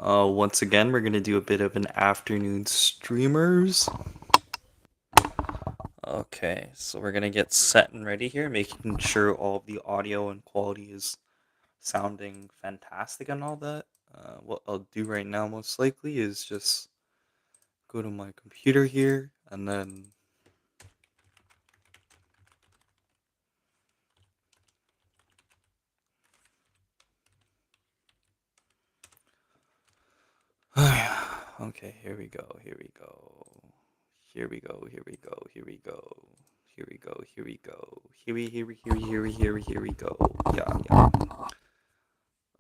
Once again, we're gonna do a bit of an afternoon streamers. Okay, so we're gonna get set and ready here, making sure all of the audio and quality is sounding fantastic and all that. What I'll do right now, most likely, is just go to my computer here and then. Okay, here we go. Here we go. Here we go. Here we go. Here we go. Here we go. Here we go. Here we go. Yeah.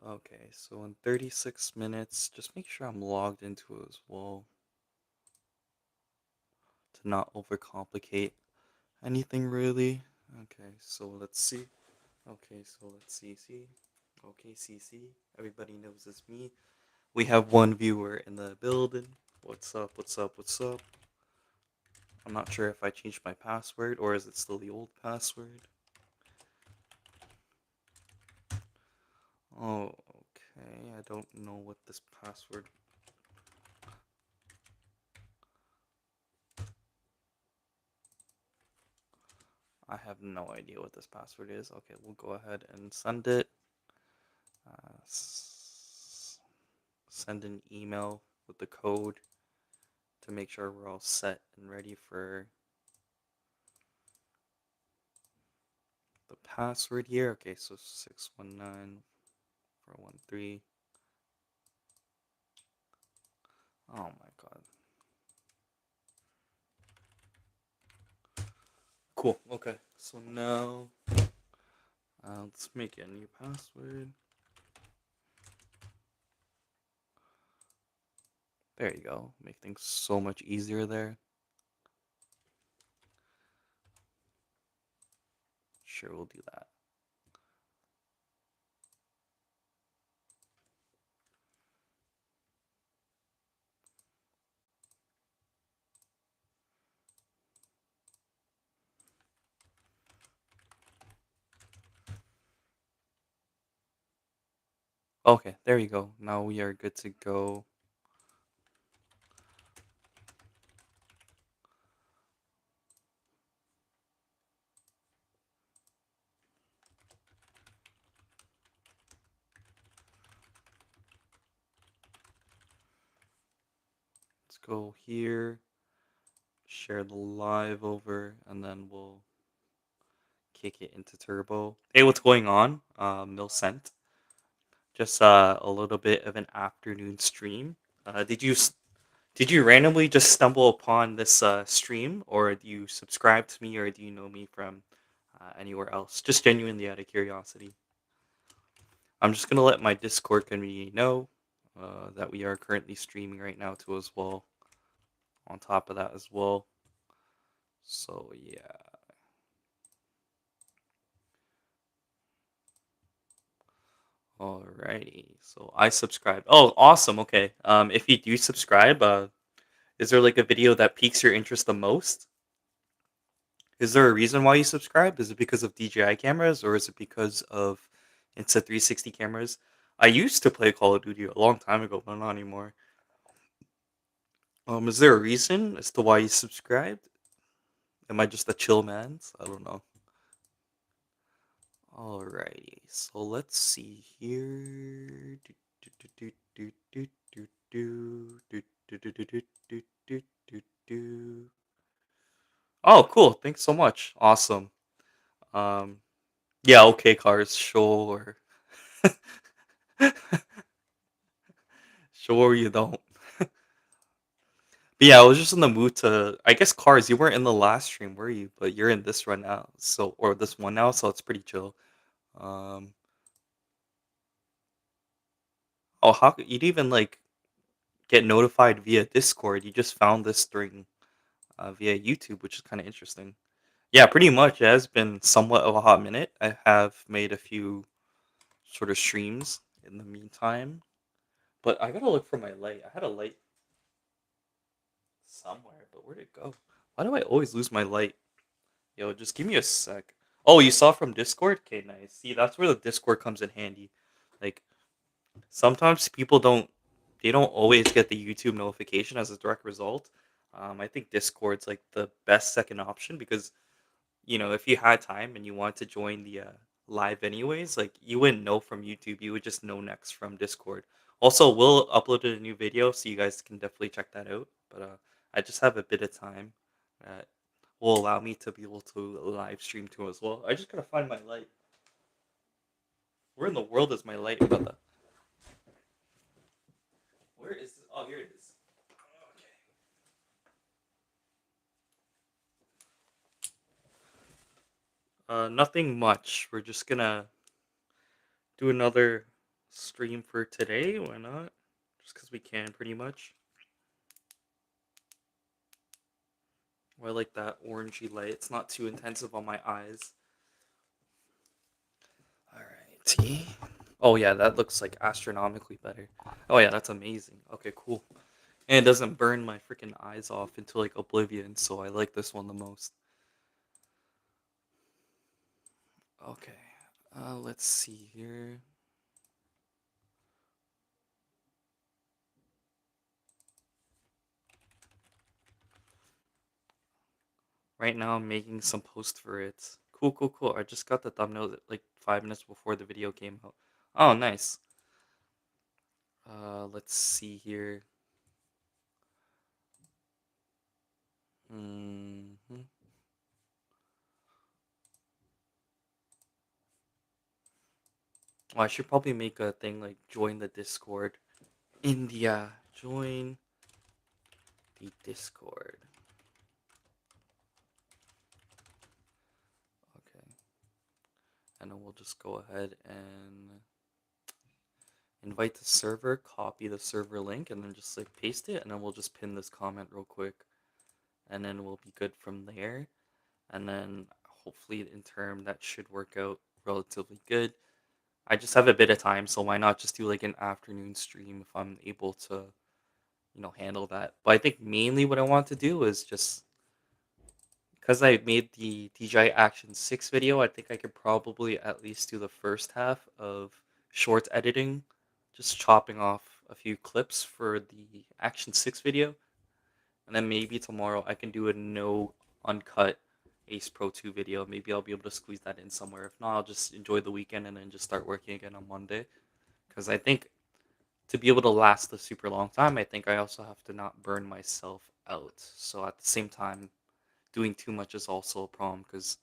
Okay, so in 36 minutes, just make sure I'm logged into it as well to not overcomplicate anything really. Okay, so let's see. Okay, so let's see. Okay, see. Everybody knows it's me. We have one viewer in the building. What's up? I'm not sure if I changed my password or is it still the old password. Oh, okay. I don't know what this password. I have no idea what this password is. Okay, we'll go ahead and send it. Send an email with the code to make sure we're all set and ready for the password here. Okay, so 619413. Oh my god. Cool. Okay, so now let's make a new password. There you go. Make things so much easier there. Sure, we'll do that. Okay, there you go. Now we are good to go. Let's go here, share the live over, and then we'll kick it into turbo. Hey, what's going on? Milcent. Just a little bit of an afternoon stream. Did you randomly just stumble upon this stream, or do you subscribe to me, or do you know me from anywhere else? Just genuinely out of curiosity. I'm just gonna let my Discord community know that we are currently streaming right now too as well. On top of that as well. So yeah. Alrighty. So I subscribed. Oh, awesome. Okay. If you do subscribe, is there like a video that piques your interest the most? Is there a reason why you subscribe? Is it because of DJI cameras or is it because of Insta360 cameras? I used to play Call of Duty a long time ago, but not anymore. Is there a reason as to why you subscribed? Am I just a chill man? I don't know. Alrighty, so let's see here. Do, do, do, do, do, do, do, do, do, do, do, do, do, do. Oh, cool. Thanks so much. Awesome. Um, yeah, okay, cars, sure. Sure you don't. But yeah, I was just in the mood to I guess cars, you weren't in the last stream, were you? But you're in this run now. So or this one now, so it's pretty chill. Um oh you'd even like get notified via Discord. You just found this during via YouTube, which is kind of interesting. Yeah, pretty much. It has been somewhat of a hot minute. I have made a few sort of streams in the meantime, but I gotta look for my light. I had a light somewhere, but where'd it go? Why do I always lose my light? Yo, just give me a sec. Oh, you saw from Discord? Okay, nice. See, that's where the Discord comes in handy. Like, sometimes people don't they don't always get the YouTube notification as a direct result. I think Discord's like the best second option because if you had time and you want to join the live anyways, like you wouldn't know from YouTube, you would just know next from Discord. Also, we'll upload a new video, so you guys can definitely check that out. But I just have a bit of time that will allow me to be able to live stream too as well. I just gotta find my light. Where in the world is my light, brother? Where is this? Oh, here it is. Nothing much. We're just gonna do another stream for today. Why not? Just because we can, pretty much. Oh, I like that orangey light. It's not too intensive on my eyes. Alrighty. Oh yeah, that looks like astronomically better. Oh yeah, that's amazing. Okay, cool. And it doesn't burn my freaking eyes off into like oblivion, so I like this one the most. Okay. Let's see here. Right now I'm making some post for it. Cool, cool, cool. I just got the thumbnail like 5 minutes before the video came out. Oh, nice. Let's see here. Hmm. Oh, I should probably make a thing like join the Discord. India, join the Discord. Okay. And then we'll just go ahead and invite the server, copy the server link, and then just like paste it, and then we'll just pin this comment real quick. And then we'll be good from there. And then hopefully in term that should work out relatively good. I just have a bit of time, so why not just do like an afternoon stream if I'm able to, handle that. But I think mainly what I want to do is just because I made the DJI Action 6 video, I think I could probably at least do the first half of short editing, just chopping off a few clips for the Action 6 video. And then maybe tomorrow I can do a no uncut Ace Pro 2 video. Maybe I'll be able to squeeze that in somewhere. If not, I'll just enjoy the weekend and then just start working again on Monday. Because I think to be able to last a super long time, I think I also have to not burn myself out. So at the same time, doing too much is also a problem because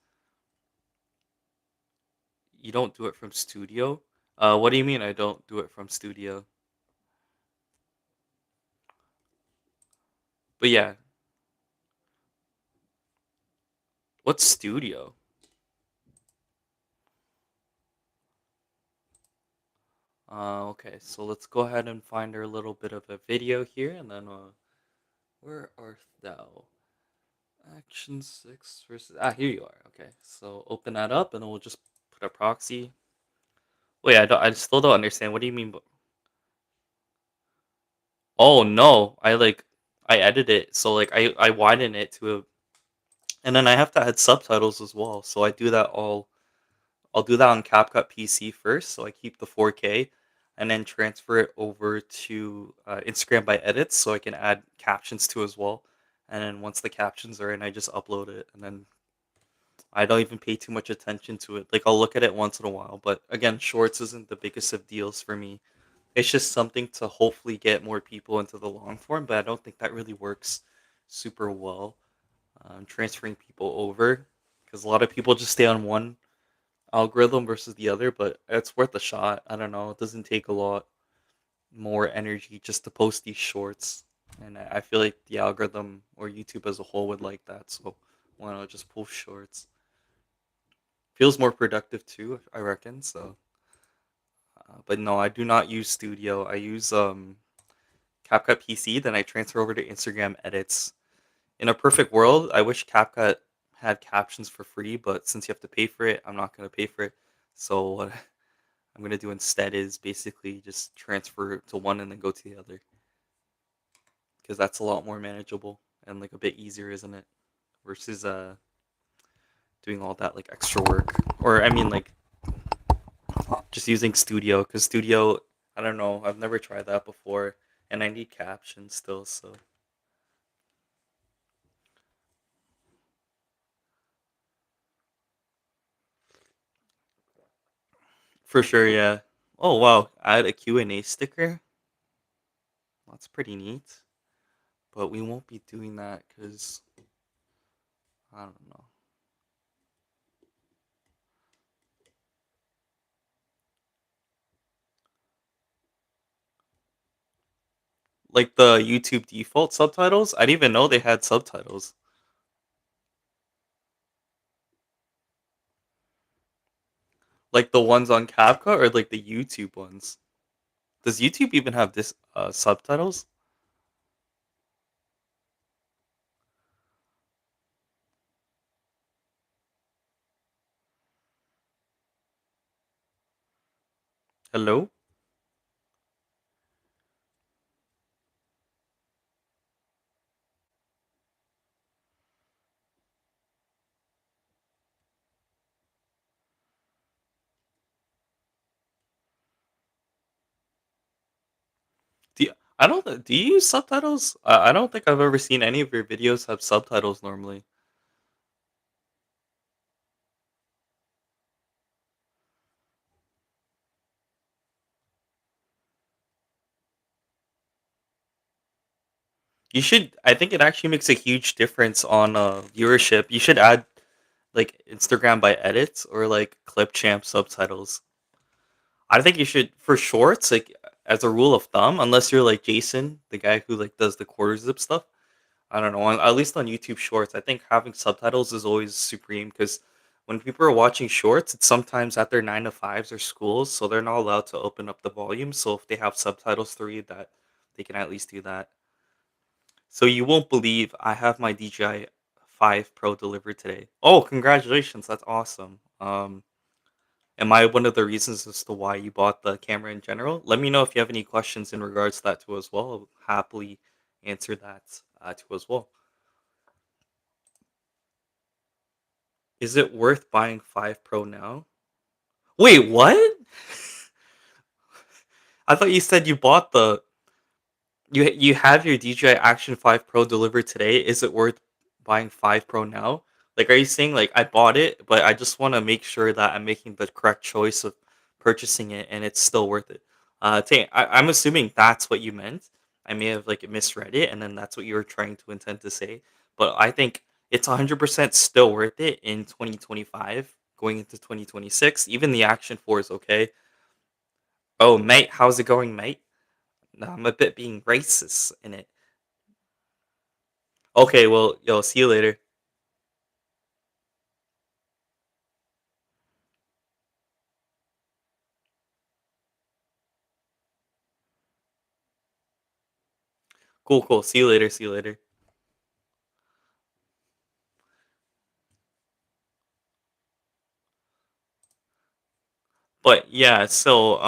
you don't do it from studio. What do you mean I don't do it from studio? But yeah, what's studio? Okay, so let's go ahead and find our little bit of a video here, and then where art thou? Action 6 versus here you are. Okay, so open that up, and then we'll just put a proxy. Wait, I still don't understand. What do you mean? Oh no, I edit it, so like I widen it to a, and then I have to add subtitles as well. So I'll do that on CapCut PC first, so I keep the 4K, and then transfer it over to Instagram by edits, so I can add captions to as well. And then once the captions are in, I just upload it, and then I don't even pay too much attention to it. Like I'll look at it once in a while, but again, shorts isn't the biggest of deals for me. It's just something to hopefully get more people into the long form, but I don't think that really works super well. Transferring people over because a lot of people just stay on one algorithm versus the other, but it's worth a shot. I don't know. It doesn't take a lot more energy just to post these shorts, and I feel like the algorithm or YouTube as a whole would like that. So why not just post shorts? Feels more productive too, I reckon. So, but no, I do not use Studio. I use CapCut PC. Then I transfer over to Instagram edits. In a perfect world, I wish CapCut had captions for free, but since you have to pay for it, I'm not gonna pay for it. So what I'm gonna do instead is basically just transfer to one and then go to the other because that's a lot more manageable and like a bit easier, isn't it? Versus doing all that like extra work, or I mean like just using Studio because Studio, I don't know, I've never tried that before, and need captions still, so for sure, yeah. Oh wow, add a Q&A sticker. That's pretty neat. But we won't be doing that because I don't know. Like the YouTube default subtitles, I didn't even know they had subtitles. Like the ones on CapCut or like the YouTube ones. Does YouTube even have this subtitles? Hello? I don't. Do you use subtitles? I don't think I've ever seen any of your videos have subtitles normally. You should. I think it actually makes a huge difference on viewership. You should add like Instagram by edits or like Clipchamp subtitles. I think you should for shorts, like as a rule of thumb, unless you're like Jason, the guy who like does the quarter zip stuff. I don't know. At least on YouTube Shorts, I think having subtitles is always supreme because when people are watching shorts, it's sometimes at their 9 to 5s or schools, so they're not allowed to open up the volume. So if they have subtitles to read, that they can at least do that. So you won't believe I have my DJI 5 Pro delivered today. Oh, congratulations! That's awesome. Am I one of the reasons as to why you bought the camera in general? Let me know if you have any questions in regards to that too as well. I'll happily answer that too as well. Is it worth buying 5 Pro now? Wait, what? I thought you said you bought the you have your DJI Action 5 Pro delivered today. Is it worth buying 5 Pro now? Like, are you saying like I bought it, but I just want to make sure that I'm making the correct choice of purchasing it and it's still worth it? I'm assuming that's what you meant. I may have like misread it, and then that's what you were trying to intend to say. But I think it's 100% still worth it in 2025, going into 2026. Even the Action 4 is okay. Oh, mate, how's it going, mate? No, I'm a bit being racist in it. Okay, well, yo, see you later. Cool, cool. See you later. See you later. But yeah, so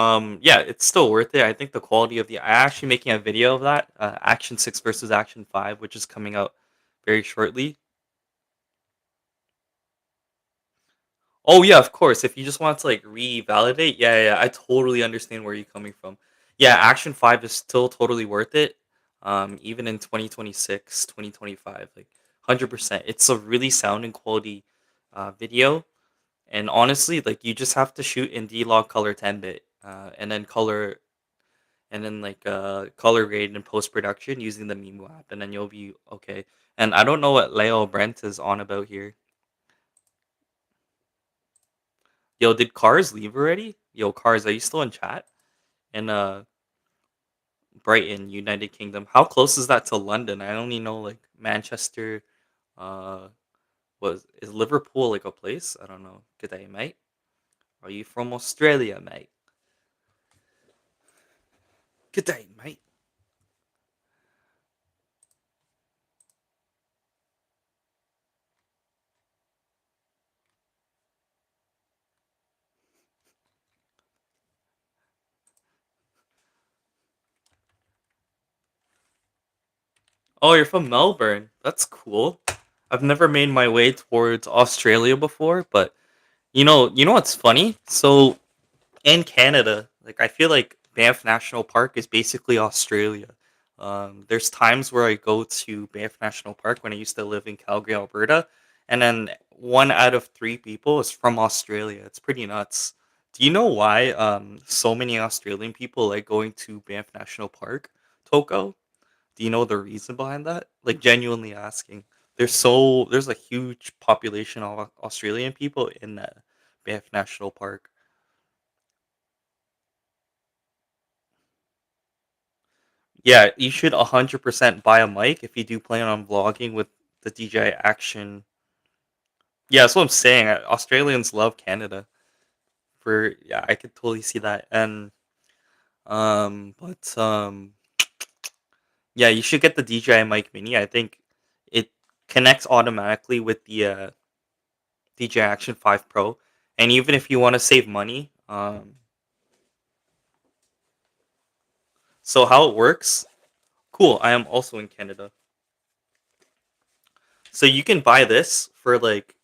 yeah, it's still worth it. I think the quality of the I actually making a video of that Action 6 versus Action 5, which is coming out very shortly. Oh yeah, of course. If you just want to like revalidate, yeah, yeah, I totally understand where you're coming from. Yeah, Action 5 is still totally worth it. Even in 2026, 2025, like 100%. It's a really sound and quality video. And honestly, like you just have to shoot in D-Log color 10-bit, and then color grade and post production using the Mimo app, and then you'll be okay. And I don't know what Leo Brent is on about here. Yo, did Cars leave already? Yo, Cars, are you still in chat? In Brighton, United Kingdom. How close is that to London? I only know like Manchester. Uh, was is Liverpool like a place? I don't know. Good day, mate. Are you from Australia, mate? Good day, mate. Oh, you're from Melbourne. That's cool. I've never made my way towards Australia before, but you know what's funny? So in Canada, like I feel like Banff National Park is basically Australia. There's times where I go to Banff National Park when I used to live in Calgary, Alberta, and then one out of three people is from Australia. It's pretty nuts. Do you know why so many Australian people like going to Banff National Park, Toko? Do you know the reason behind that? Like genuinely asking. There's a huge population of Australian people in Banff National Park. Yeah, you should 100% buy a mic if you do plan on vlogging with the DJI Action. Yeah, that's what I'm saying. Australians love Canada. For yeah, I could totally see that. And but yeah, you should get the DJI Mic Mini. I think it connects automatically with the DJI Action 5 Pro. And even if you want to save money, so how it works? Cool. I am also in Canada. So you can buy this for like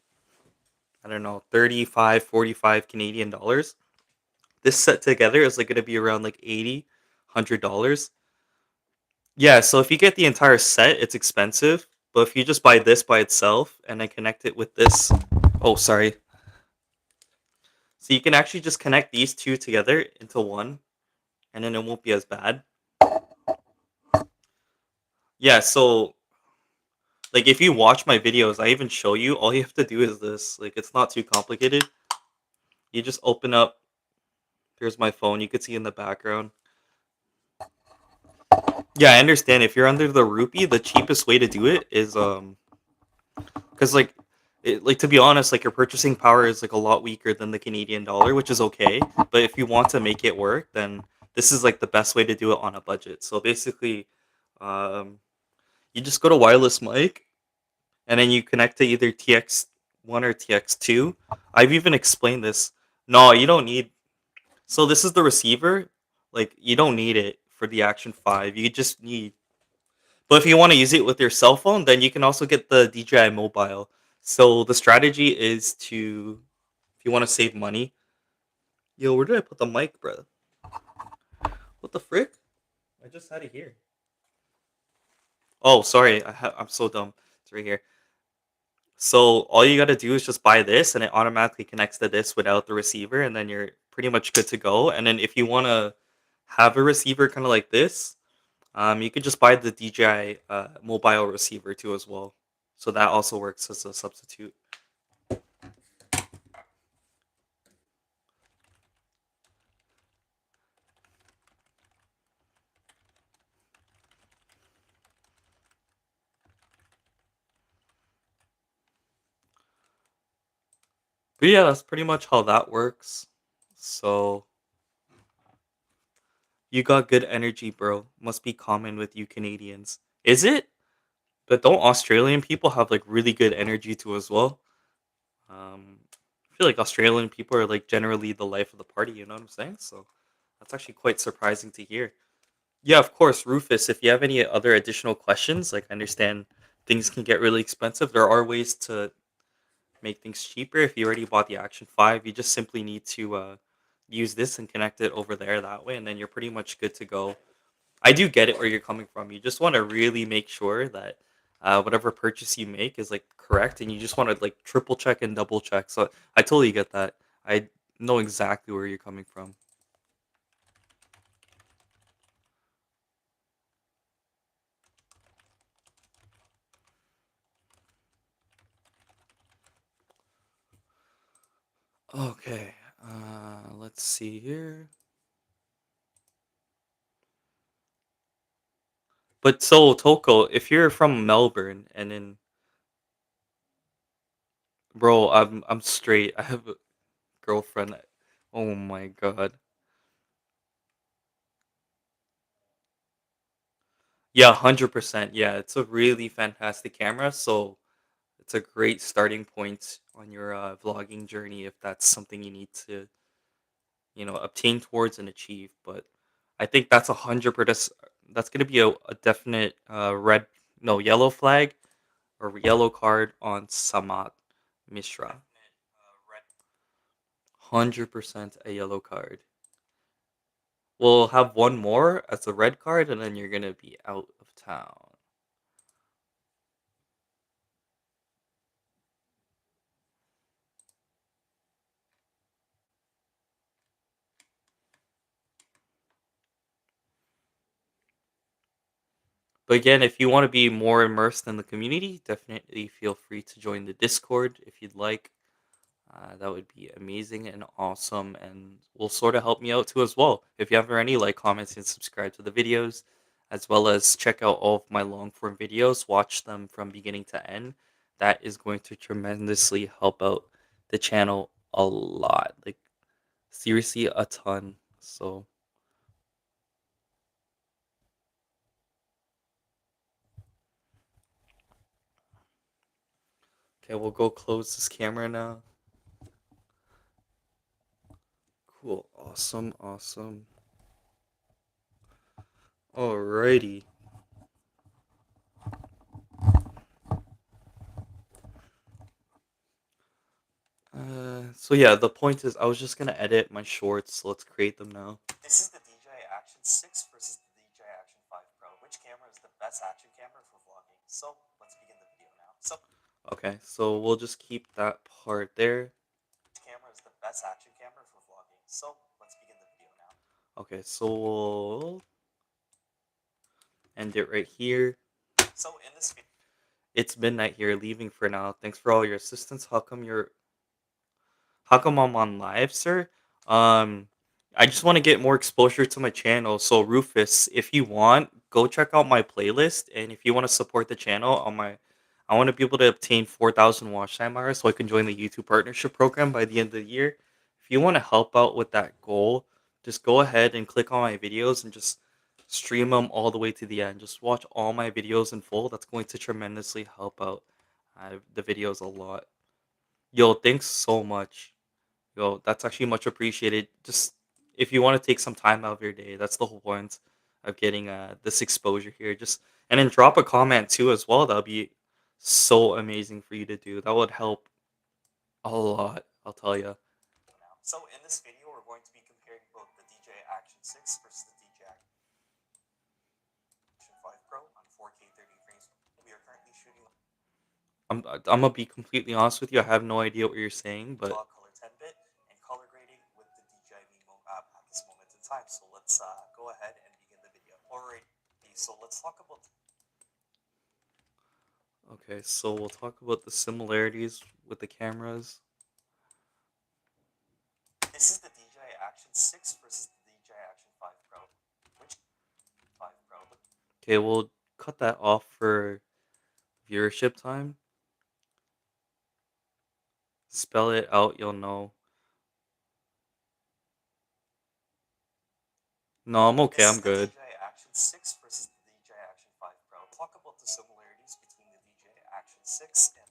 I don't know, 35, 45 Canadian dollars. This set together is like going to be around like 80, $100. Yeah, so if you get the entire set, it's expensive. But if you just buy this by itself and then connect it with this, oh, sorry. So you can actually just connect these two together into one, and then it won't be as bad. Yeah, so like if you watch my videos, I even show you. All you have to do is this. Like it's not too complicated. You just open up. Here's my phone. You could see in the background. Yeah, I understand. If you're under the rupee, the cheapest way to do it is because like to be honest, like your purchasing power is like a lot weaker than the Canadian dollar, which is okay. But if you want to make it work, then this is like the best way to do it on a budget. So basically, um, you just go to wireless mic and then you connect to either TX1 or TX2. I've even explained this. No, you don't need. So this is the receiver. Like you don't need it for the Action 5. You just need. But if you want to use it with your cell phone, then you can also get the DJI Mobile. So the strategy is to, if you want to save money. Yo, where did I put the mic, bro? What the frick? I just had it here. Oh, sorry. I'm so dumb. It's right here. So all you gotta do is just buy this, and it automatically connects to this without the receiver, and then you're pretty much good to go. And then if you wanna have a receiver kind of like this, you could just buy the DJI mobile receiver too as well. So that also works as a substitute. But yeah, that's pretty much how that works. So you got good energy, bro. Must be common with you Canadians. Is it? But don't Australian people have like really good energy too as well? I feel like Australian people are like generally the life of the party, you know what I'm saying? So that's actually quite surprising to hear. Yeah, of course, Rufus, if you have any other additional questions, like I understand things can get really expensive. There are ways to make things cheaper. If you already bought the Action 5, you just simply need to use this and connect it over there that way, and then you're pretty much good to go. I do get it where you're coming from. You just want to really make sure that whatever purchase you make is like correct, and you just want to like triple check and double check. So I totally get that. I know exactly where you're coming from. Okay, let's see here. But so Toko, if you're from Melbourne and then, bro, I'm straight. I have a girlfriend. Oh my god. Yeah, 100%. Yeah, it's a really fantastic camera. So it's a great starting point on your vlogging journey if that's something you need to, obtain towards and achieve. But I think that's 100%. That's gonna be a definite red, no, yellow flag or yellow card on Samat Mishra. 100% a yellow card. We'll have one more as a red card, and then you're gonna be out of town. But again, if you want to be more immersed in the community, definitely feel free to join the Discord if you'd like. That would be amazing and awesome, and will sort of help me out too as well. If you have any, like, comments and subscribe to the videos, as well as check out all of my long form videos. Watch them from beginning to end. That is going to tremendously help out the channel a lot. Like, seriously, a ton. So okay, we'll go close this camera now. Cool, awesome, awesome. Alrighty. So yeah, the point is, I was just gonna edit my shorts. So let's create them now. This is the DJI Action 6 versus the DJI Action 5 Pro. Which camera is the best action camera for vlogging? So let's begin the video now. Okay, so we'll just keep that part there. Which camera is the best action camera for vlogging? So let's begin the video now. Okay, so we'll end it right here. So in this video, it's midnight here. Leaving for now. Thanks for all your assistance. How come I'm on live, sir? Um, I just want to get more exposure to my channel. So Rufus, if you want, go check out my playlist, and if you want to support the channel on I want to be able to obtain 4,000 watch time hours so I can join the YouTube partnership program by the end of the year. If you want to help out with that goal, just go ahead and click on my videos and just stream them all the way to the end. Just watch all my videos in full. That's going to tremendously help out the videos a lot. Yo, thanks so much. Yo, that's actually much appreciated. Just if you want to take some time out of your day, that's the whole point of getting this exposure here. Just and then drop a comment too as well. That'll be so amazing for you to do. That would help a lot, I'll tell you. So in this video, we're going to be comparing both the DJI Action 6 versus the DJI Action 5 Pro on 4K 30 frames. We are currently shooting. I'm gonna be completely honest with you. I have no idea what you're saying, but color 10-bit and color grading with the DJI Mimo app at this moment in time. So let's go ahead and begin the video. Alright, so let's talk about. Okay, so we'll talk about the similarities with the cameras. This is the DJI Action 6 versus the DJI Action 5 Pro. Which 5 Pro? Okay, we'll cut that off for viewership time. Spell it out, you'll know. No, I'm okay, I'm good. DJI Action 6 versus the DJI Action 5 Pro. Talk about the similarities between the DJI Action 6 and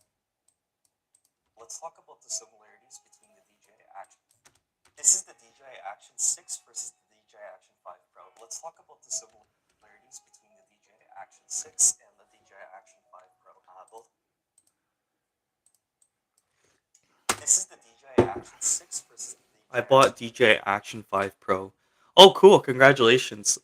let's talk about the similarities between the DJI Action. This is the DJI Action 6 versus the DJI Action 5 Pro. Let's talk about the similarities between the DJI Action 6 and the DJI Action 5 Pro. Both. This is the DJI Action 6 versus the DJI. I bought DJI Action 5 Pro. Oh, cool! Congratulations.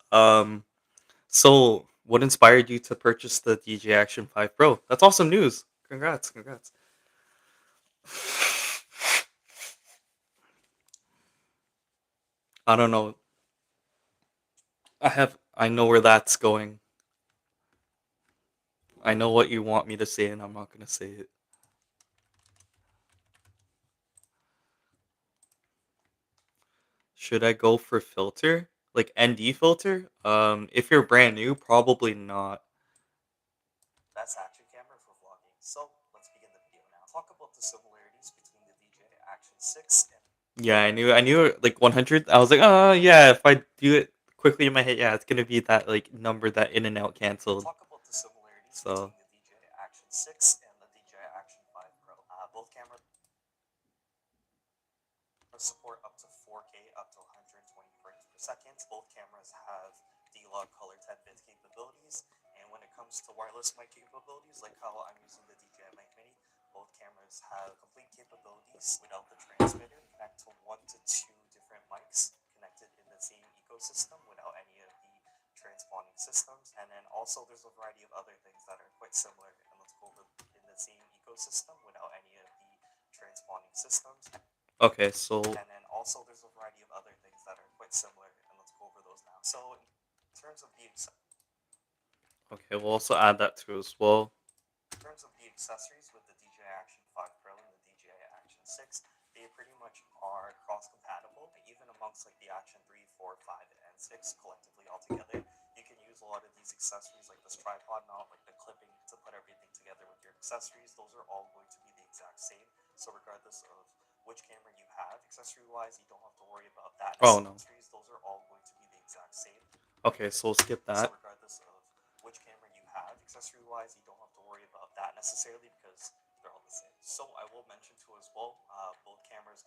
So what inspired you to purchase the DJI Action 5 Pro? That's awesome news. Congrats, congrats. I don't know. I know where that's going. I know what you want me to say and I'm not going to say it. Should I go for filter? Like ND filter? If you're brand new, probably not. That's action camera for vlogging. So let's begin the video now. Talk about the similarities between the DJI Action 6 and. Yeah, I knew like 100. I was like, oh yeah, if I do it quickly in my head, yeah, it's gonna be that like number that in and out canceled. Talk about the similarities between the DJI Action 6 and the DJI Action 5 Pro. Both cameras support up to 4K up to 120 frames per second. Both cameras have D-Log color 10-bit capabilities, and when it comes to wireless mic capabilities, like how I'm using the DJI Mic Mini, both cameras have complete capabilities without the transmitter. Connect to 1 to 2 different mics. connected in the same ecosystem without any of the transponding systems. And then also there's a variety of other things that are quite similar, and let's go over in the same ecosystem without any of the transponding systems. Okay, so and then also there's a variety of other things that are quite similar, and let's go over those now. So in terms of the okay, we'll also add that to as well. In terms of the accessories with the DJI Action 5 Pro and the DJI Action 6, they pretty much are cross-compatible, even amongst like the Action 3, 4, 5, and 6 collectively altogether. You can use a lot of these accessories like this tripod mount, like the clipping to put everything together with your accessories. Those are all going to be the exact same. So regardless of which camera you have, accessory-wise, you don't have to worry about that. Oh no. Accessories, those are all going to be the exact same. Okay, so we'll skip that. So regardless of which camera you have, accessory wise, you don't have to worry about that necessarily because they're all the same. So I will mention too as well, both cameras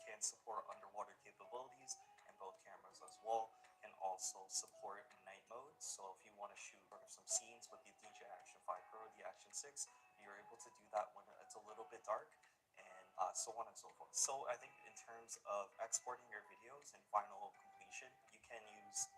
can support underwater capabilities, and both cameras as well can also support night mode. So if you want to shoot sort of some scenes with the DJI Action 5 Pro, the Action 6, you're able to do that when it's a little bit dark, and so on and so forth. So I think in terms of exporting your videos and final completion, you can use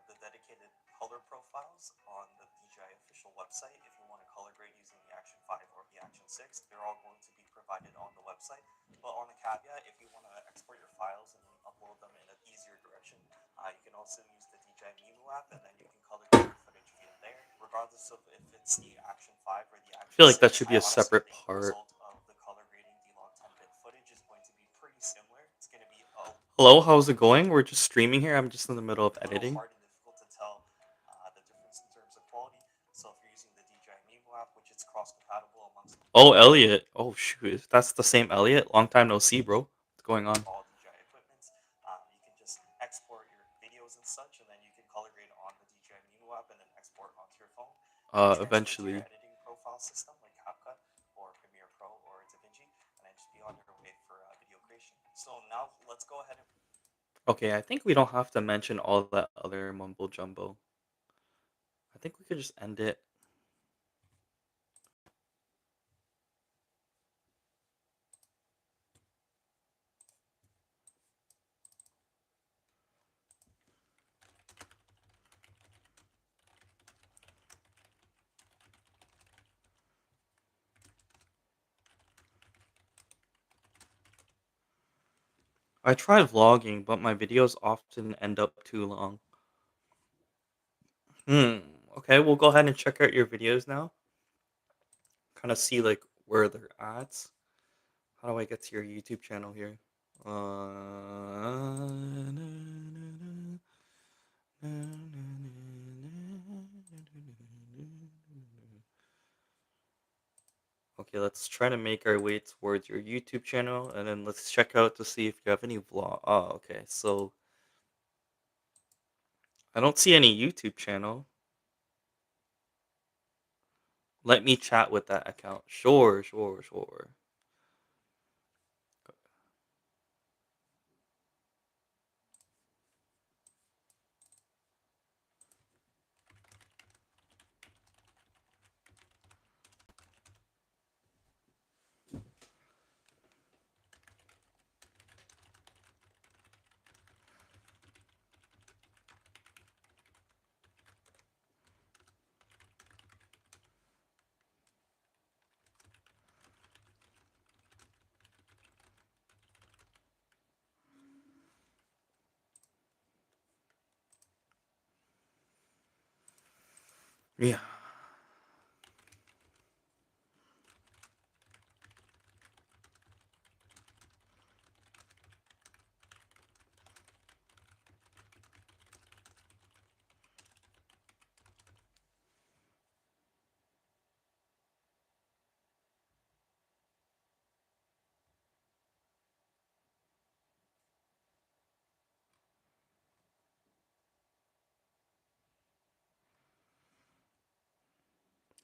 the dedicated color profiles on the DJI official website. If you want to color grade using the Action 5 or the Action 6, they're all going to be provided on the website. But on the caveat, if you want to export your files and upload them in an easier direction, you can also use the DJI Mimu app, and then you can color grade your footage via there, regardless of if it's the Action 5 or the Action 6. I feel like that should be a separate part. The result of the color grading the log 10-bit footage is going to be pretty similar. It's going to be hello, how's it going? We're just streaming here. I'm just in the middle of editing. Hard and difficult to tell the difference in terms of quality. So if you're using the DJI Mimu app, which is cross-compatible amongst oh, Elliot. Oh, shoot. That's the same Elliot. Long time no see, bro. What's going on? All DJI equipments. You can just export your videos and such, and then you can color grade on the DJI Mimu app and then export onto your phone. Eventually. Your editing profile system like CapCut or Premiere Pro or DaVinci, and then just be on your way for video creation. So now let's go ahead and. Okay, I think we don't have to mention all that other mumbo jumbo. I think we could just end it. I try vlogging, but my videos often end up too long. Hmm. Okay, we'll go ahead and check out your videos now. Kind of see like where they're at. How do I get to your YouTube channel here? Okay, let's try to make our way towards your YouTube channel, and then let's check out to see if you have any vlog. Oh, okay. So I don't see any YouTube channel. Let me chat with that account. Sure, sure, sure. Yeah.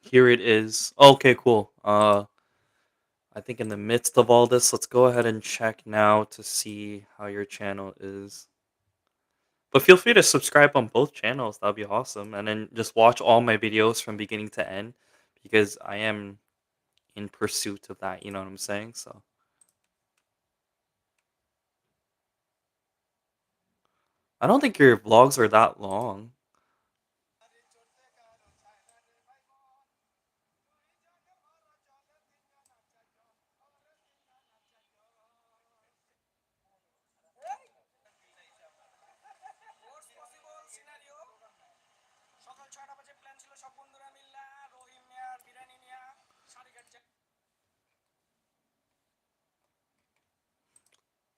Here it is. Okay, cool. I think in the midst of all this, let's go ahead and check now to see how your channel is. But feel free to subscribe on both channels. That'd be awesome. And then just watch all my videos from beginning to end because I am in pursuit of that. You know what I'm saying? So. I don't think your vlogs are that long.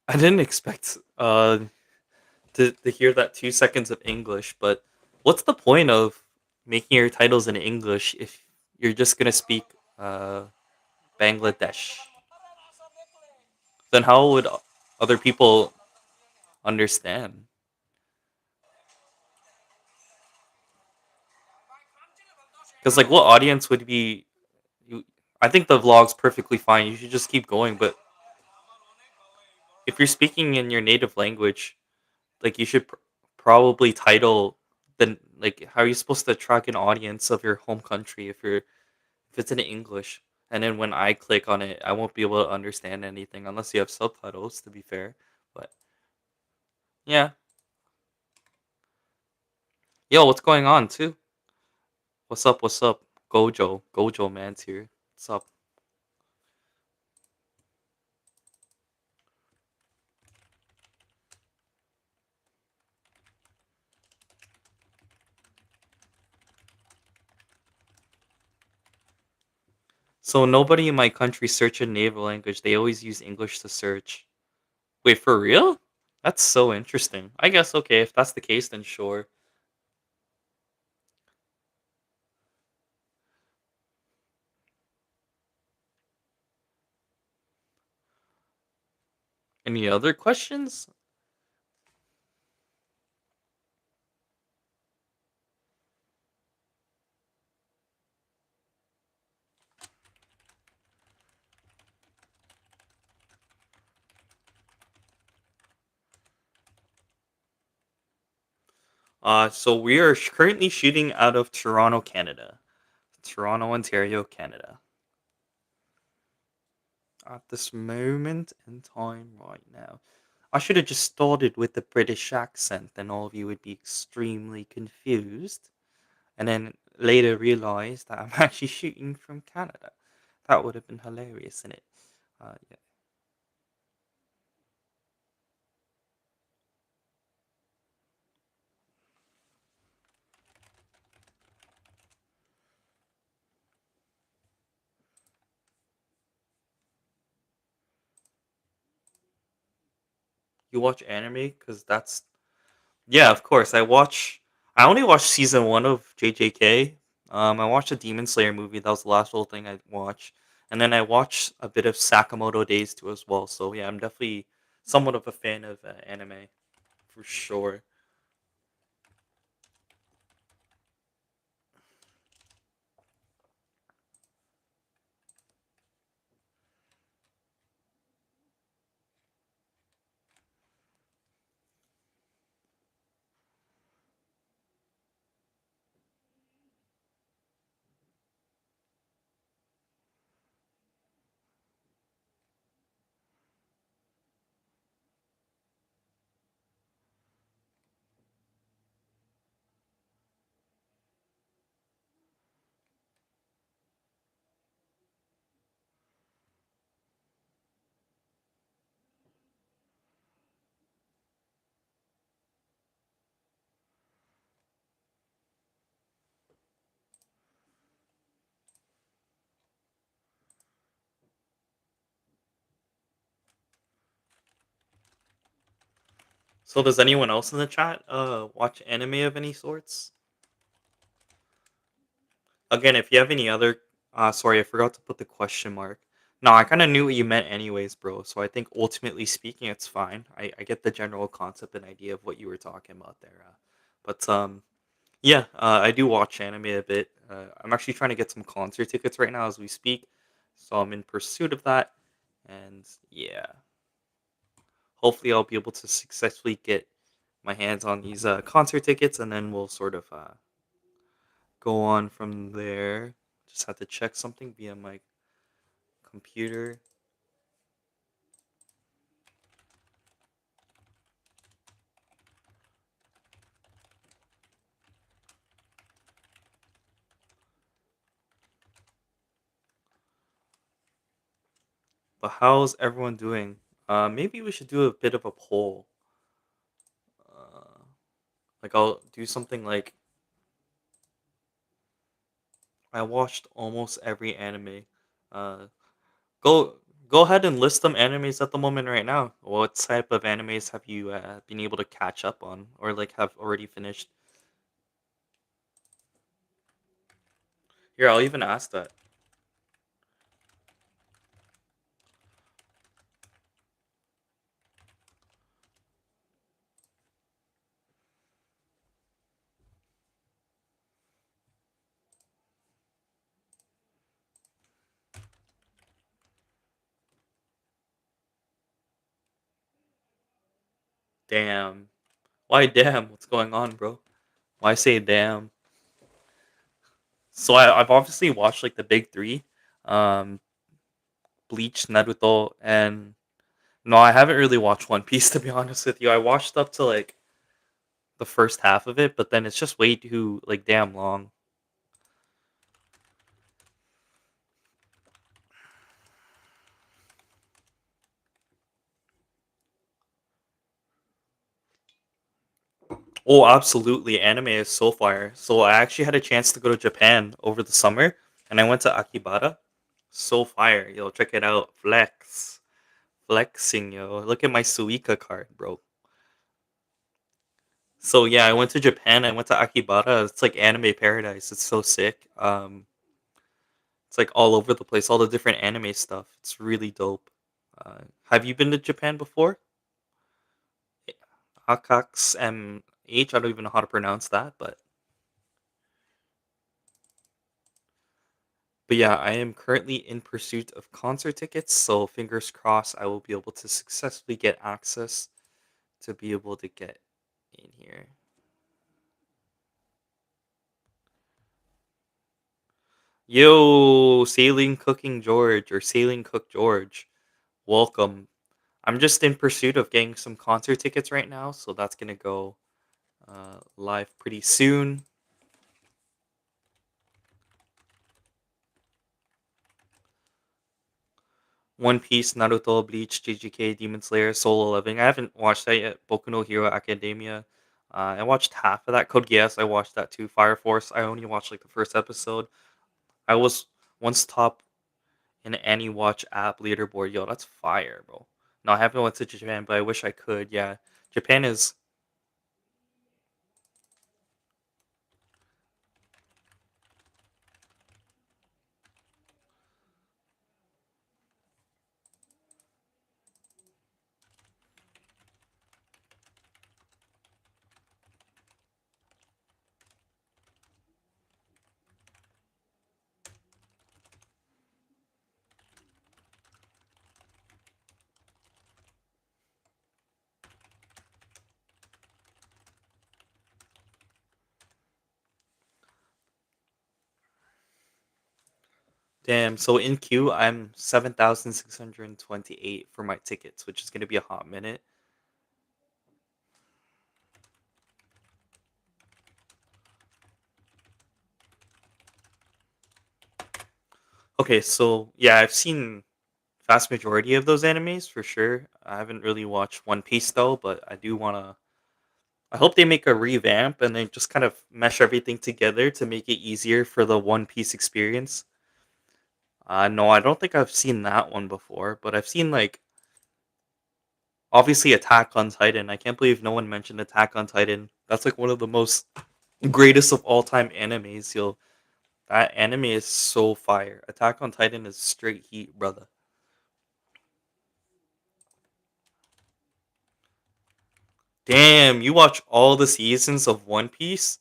I didn't expect to hear that 2 seconds of English, but what's the point of making your titles in English if you're just gonna speak uh Bangladesh? Then how would other people understand? Because like, what audience would be? You, I think the vlog's perfectly fine. You should just keep going. But if you're speaking in your native language, like you should probably title the like. How are you supposed to attract an audience of your home country if it's in English? And then when I click on it, I won't be able to understand anything unless you have subtitles. To be fair, but yeah, yo, what's going on too? What's up? What's up? Gojo man's here. What's up? So nobody in my country search in native language. They always use English to search. Wait, for real? That's so interesting. I guess okay, if that's the case, then sure. Any other questions? So we are currently shooting out of Toronto, Canada. Toronto, Ontario, Canada. At this moment in time right now. I should have just started with the British accent, then all of you would be extremely confused, and then later realize that I'm actually shooting from Canada. That would have been hilarious, isn't it? Yeah. You watch anime because that's yeah, of course. I only watched season one of JJK. I watched the Demon Slayer movie. That was the last whole thing I watched, and then I watched a bit of Sakamoto Days too as well. So yeah, I'm definitely somewhat of a fan of anime for sure. So does anyone else in the chat watch anime of any sorts? Again, if you have any other sorry, I forgot to put the question mark. No, I kind of knew what you meant anyways, bro. So I think ultimately speaking, it's fine. I get the general concept and idea of what you were talking about there. But yeah, I do watch anime a bit. I'm actually trying to get some concert tickets right now as we speak, so I'm in pursuit of that. And yeah, hopefully I'll be able to successfully get my hands on these concert tickets, and then we'll sort of go on from there. Just have to check something via my computer. But how's everyone doing? Maybe we should do a bit of a poll. Uh, like I'll do something like I watched almost every anime. Uh, go go ahead and list some animes at the moment right now. What type of animes have you been able to catch up on, or like have already finished? Here, I'll even ask that. Damn. Why damn? What's going on, bro? Why say damn? So I've obviously watched like the big three, um, Bleach, Naruto, and no, I haven't really watched One Piece to be honest with you. I watched up to like the first half of it, but then it's just way too like damn long. Oh, absolutely. Anime is so fire. So I actually had a chance to go to Japan over the summer and I went to Akibara. So fire. Yo, check it out. Flex. Flexing, yo. Look at my Suica card, bro. So yeah, I went to Japan. I went to Akibara. It's like anime paradise. It's so sick. It's like all over the place, all the different anime stuff. It's really dope. Have you been to Japan before? Akax MH. I don't even know how to pronounce that, but yeah, I am currently in pursuit of concert tickets, so fingers crossed I will be able to successfully get access to be able to get in here. Yo, Sailing Cooking George or Sailing Cook George, welcome. I'm just in pursuit of getting some concert tickets right now, so that's gonna go live pretty soon. One Piece, Naruto, Bleach, JJK, Demon Slayer, Solo Leveling. I haven't watched that yet. Boku no Hero Academia. I watched half of that. Code Geass, I watched that too. Fire Force, I only watched like the first episode. I was once top in any watch app leaderboard. Yo, that's fire, bro. No, I haven't went to Japan, but I wish I could. Yeah, Japan is. Damn, so in queue, I'm 7,628 for my tickets, which is gonna be a hot minute. Okay, so yeah, I've seen vast majority of those animes for sure. I haven't really watched One Piece though, but I do wanna. I hope they make a revamp and they just kind of mesh everything together to make it easier for the One Piece experience. No, I don't think I've seen that one before, but I've seen like obviously Attack on Titan. I can't believe no one mentioned Attack on Titan. That's like one of the most greatest of all time animes. Yo, that anime is so fire. Attack on Titan is straight heat, brother. Damn, you watch all the seasons of One Piece?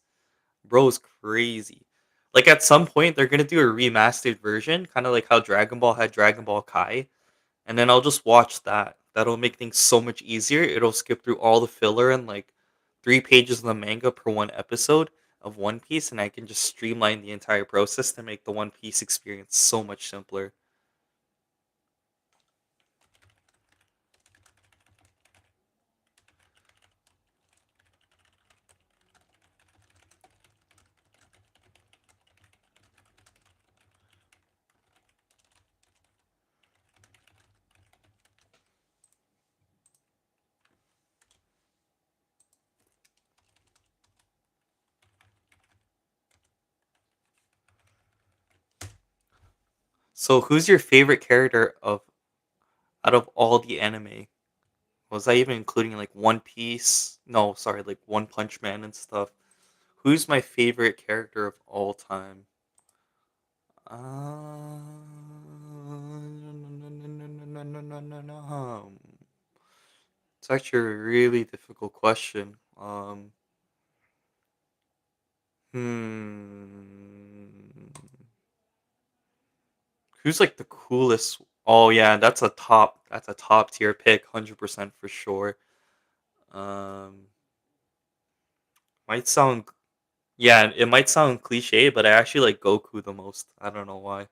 Bro's crazy. Like at some point they're gonna do a remastered version, kind of like how Dragon Ball had Dragon Ball Kai, and then I'll just watch that. That'll make things so much easier. It'll skip through all the filler and like 3 pages of the manga per one episode of One Piece, and I can just streamline the entire process to make the One Piece experience so much simpler. So who's your favorite character of out of all the anime? Was I even including like One Piece? No, sorry, like One Punch Man and stuff. Who's my favorite character of all time? It's actually a really difficult question. Hmm. Who's like the coolest? Oh yeah, that's a top. That's a top tier pick, 100% for sure. Um, might sound yeah, it might sound cliche, but I actually like Goku the most. I don't know why.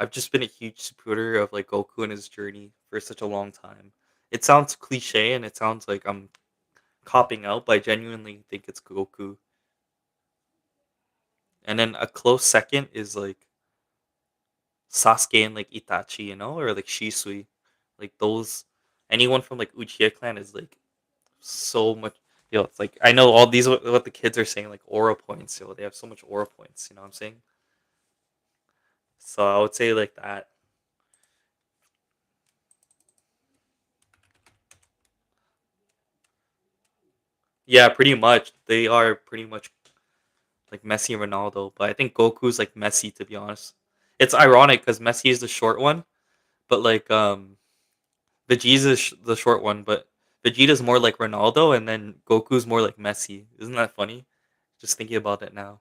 I've just been a huge supporter of like Goku and his journey for such a long time. It sounds cliche and it sounds like I'm copping out, but I genuinely think it's Goku. And then a close second is like Sasuke and like Itachi, or like Shisui. Like those anyone from like Uchiha clan is like so much it's like I know all these what the kids are saying, like aura points, they have so much aura points, you know what I'm saying? So I would say like that. Yeah, pretty much. They are pretty much like Messi and Ronaldo, but I think Goku's like Messi to be honest. It's ironic because Messi is the short one, but like Vegeta's the short one, but Vegeta's more like Ronaldo, and then Goku's more like Messi. Isn't that funny? Just thinking about it now.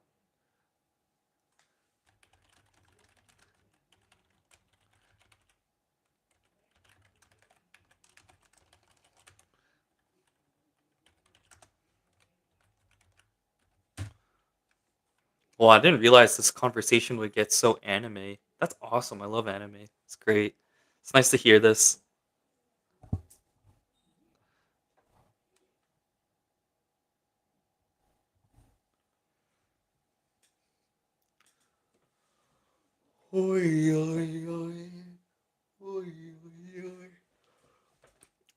Well, I didn't realize this conversation would get so anime. That's awesome. I love anime. It's great. It's nice to hear this. Oi, oi, oi. Oi, oi, oi.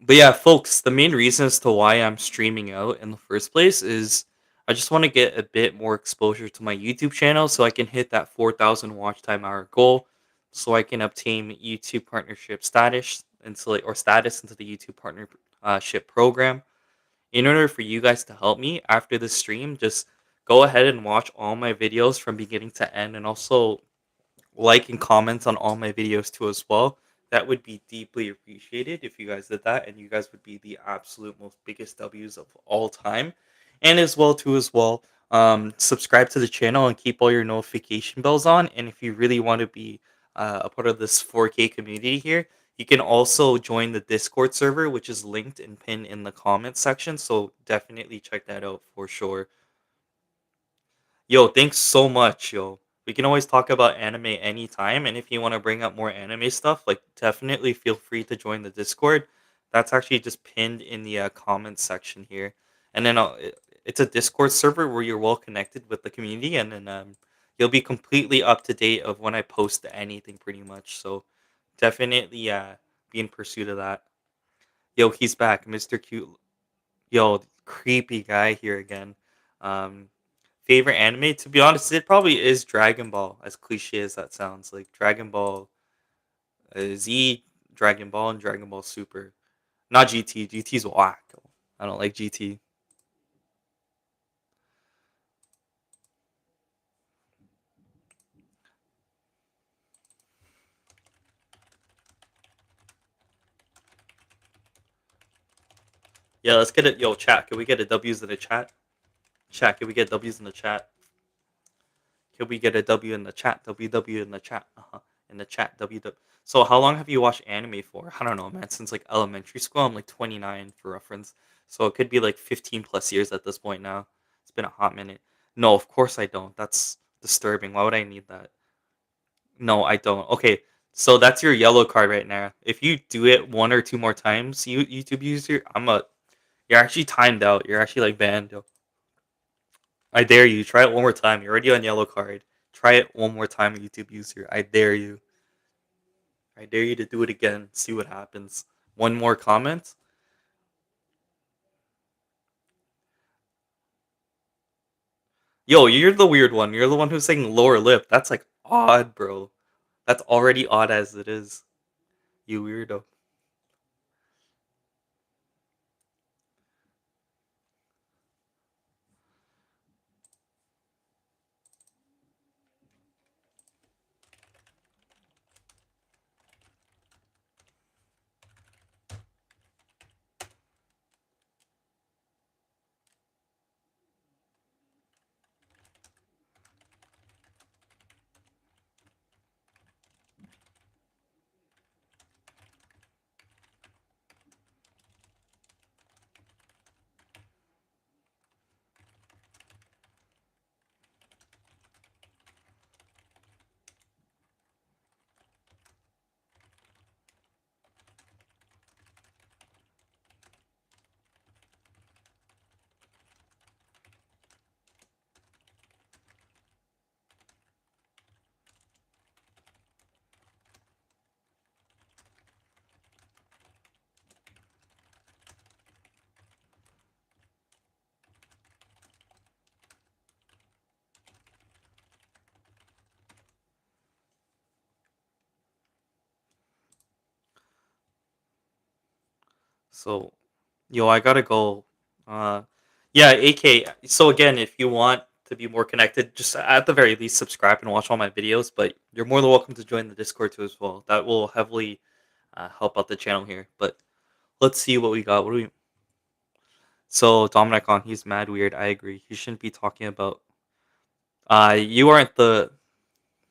But yeah, folks, the main reason as to why I'm streaming out in the first place is I just want to get a bit more exposure to my YouTube channel so I can hit that 4,000 watch time hour goal so I can obtain YouTube partnership status into the YouTube partnership program. In order for you guys to help me after the stream, just go ahead and watch all my videos from beginning to end and also like and comment on all my videos too as well. That would be deeply appreciated if you guys did that, and you guys would be the absolute most biggest W's of all time. And as well, subscribe to the channel and keep all your notification bells on. And if you really want to be a part of this 4K community here, you can also join the Discord server, which is linked and pinned in the comments section. So definitely check that out for sure. Yo, thanks so much, yo. We can always talk about anime anytime, and if you want to bring up more anime stuff, like definitely feel free to join the Discord. That's actually just pinned in the comments section here, and then it's a Discord server where you're well connected with the community, and then you'll be completely up to date of when I post anything, pretty much. So definitely be in pursuit of that. Yo, he's back, Mr. Cute. Yo, creepy guy here again. Um, Favorite anime? To be honest, it probably is Dragon Ball. As cliche as that sounds, like Dragon Ball Z, Dragon Ball, and Dragon Ball Super. Not GT. GT's whack. I don't like GT. Yeah, let's get it. Yo, chat. Can we get a W's in the chat? Chat. Can we get W's in the chat? Can we get a W in the chat? WW in the chat. In the chat. WW. So, how long have you watched anime for? I don't know, man. Since like elementary school, I'm like 29 for reference. So it could be like 15 plus years at this point now. It's been a hot minute. No, of course I don't. That's disturbing. Why would I need that? No, I don't. Okay, so that's your yellow card right now. If you do it one or two more times, you YouTube user, you're actually timed out. You're actually like banned. Yo. I dare you. Try it one more time. You're already on yellow card. Try it one more time, YouTube user. I dare you. I dare you to do it again. See what happens. One more comment. Yo, you're the weird one. You're the one who's saying lower lip. That's like odd, bro. That's already odd as it is. You weirdo. So, yo, I gotta go. Uh, yeah, AK. So again, if you want to be more connected, just at the very least subscribe and watch all my videos. But you're more than welcome to join the Discord too as well. That will heavily help out the channel here. But let's see what we got. What do we? So Dominic on, he's mad weird. I agree. He shouldn't be talking about. You aren't the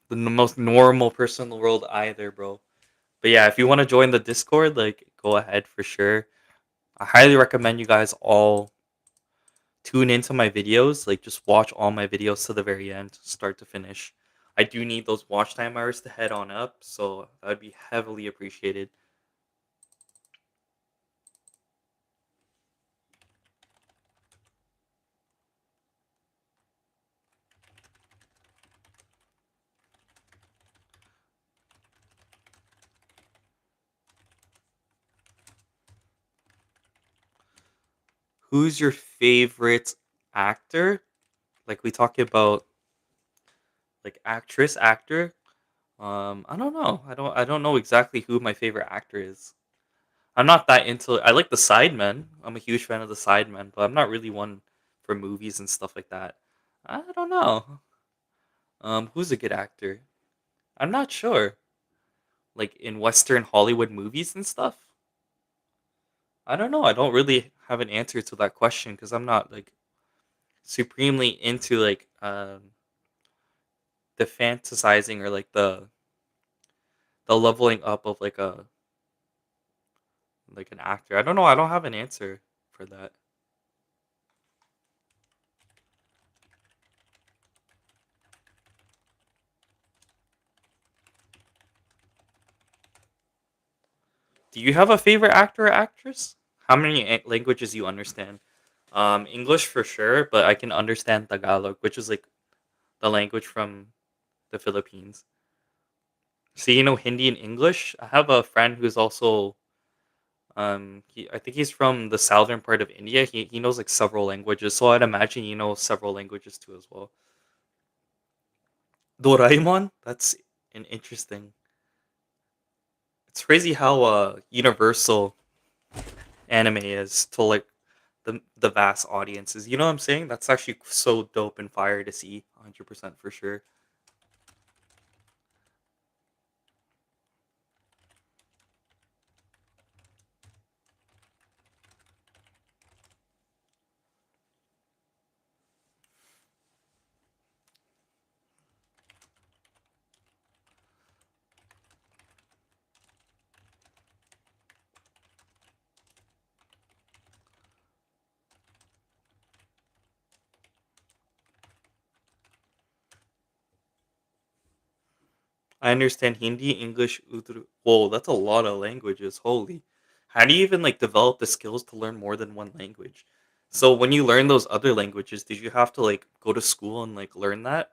most normal person in the world either, bro. But yeah, if you want to join the Discord, like, go ahead for sure. I highly recommend you guys all tune into my videos. Like, just watch all my videos to the very end, start to finish. I do need those watch time hours to head on up, so that would be heavily appreciated. Who's your favorite actor? Like, we talking about like actress, actor. I don't know. I don't know exactly who my favorite actor is. I'm not that into. I like the Sidemen. I'm a huge fan of the Sidemen, but I'm not really one for movies and stuff like that. I don't know. Who's a good actor? I'm not sure. Like in Western Hollywood movies and stuff. I don't know. I don't really have an answer to that question because I'm not like supremely into like the fantasizing or like the leveling up of like an actor. I don't know. I don't have an answer for that. Do you have a favorite actor or actress? How many languages you understand? English for sure, but I can understand Tagalog, which is like the language from the Philippines. So you know Hindi and English. I have a friend who's also I think he's from the southern part of India. He knows like several languages, so I'd imagine you know several languages too as well. Doraemon. That's an interesting. It's crazy how universal anime is to like the vast audiences. You know what I'm saying? That's actually so dope and fire to see. 100% for sure. I understand Hindi, English, Urdu. Whoa, that's a lot of languages. Holy. How do you even like develop the skills to learn more than one language? So when you learn those other languages, did you have to like go to school and like learn that?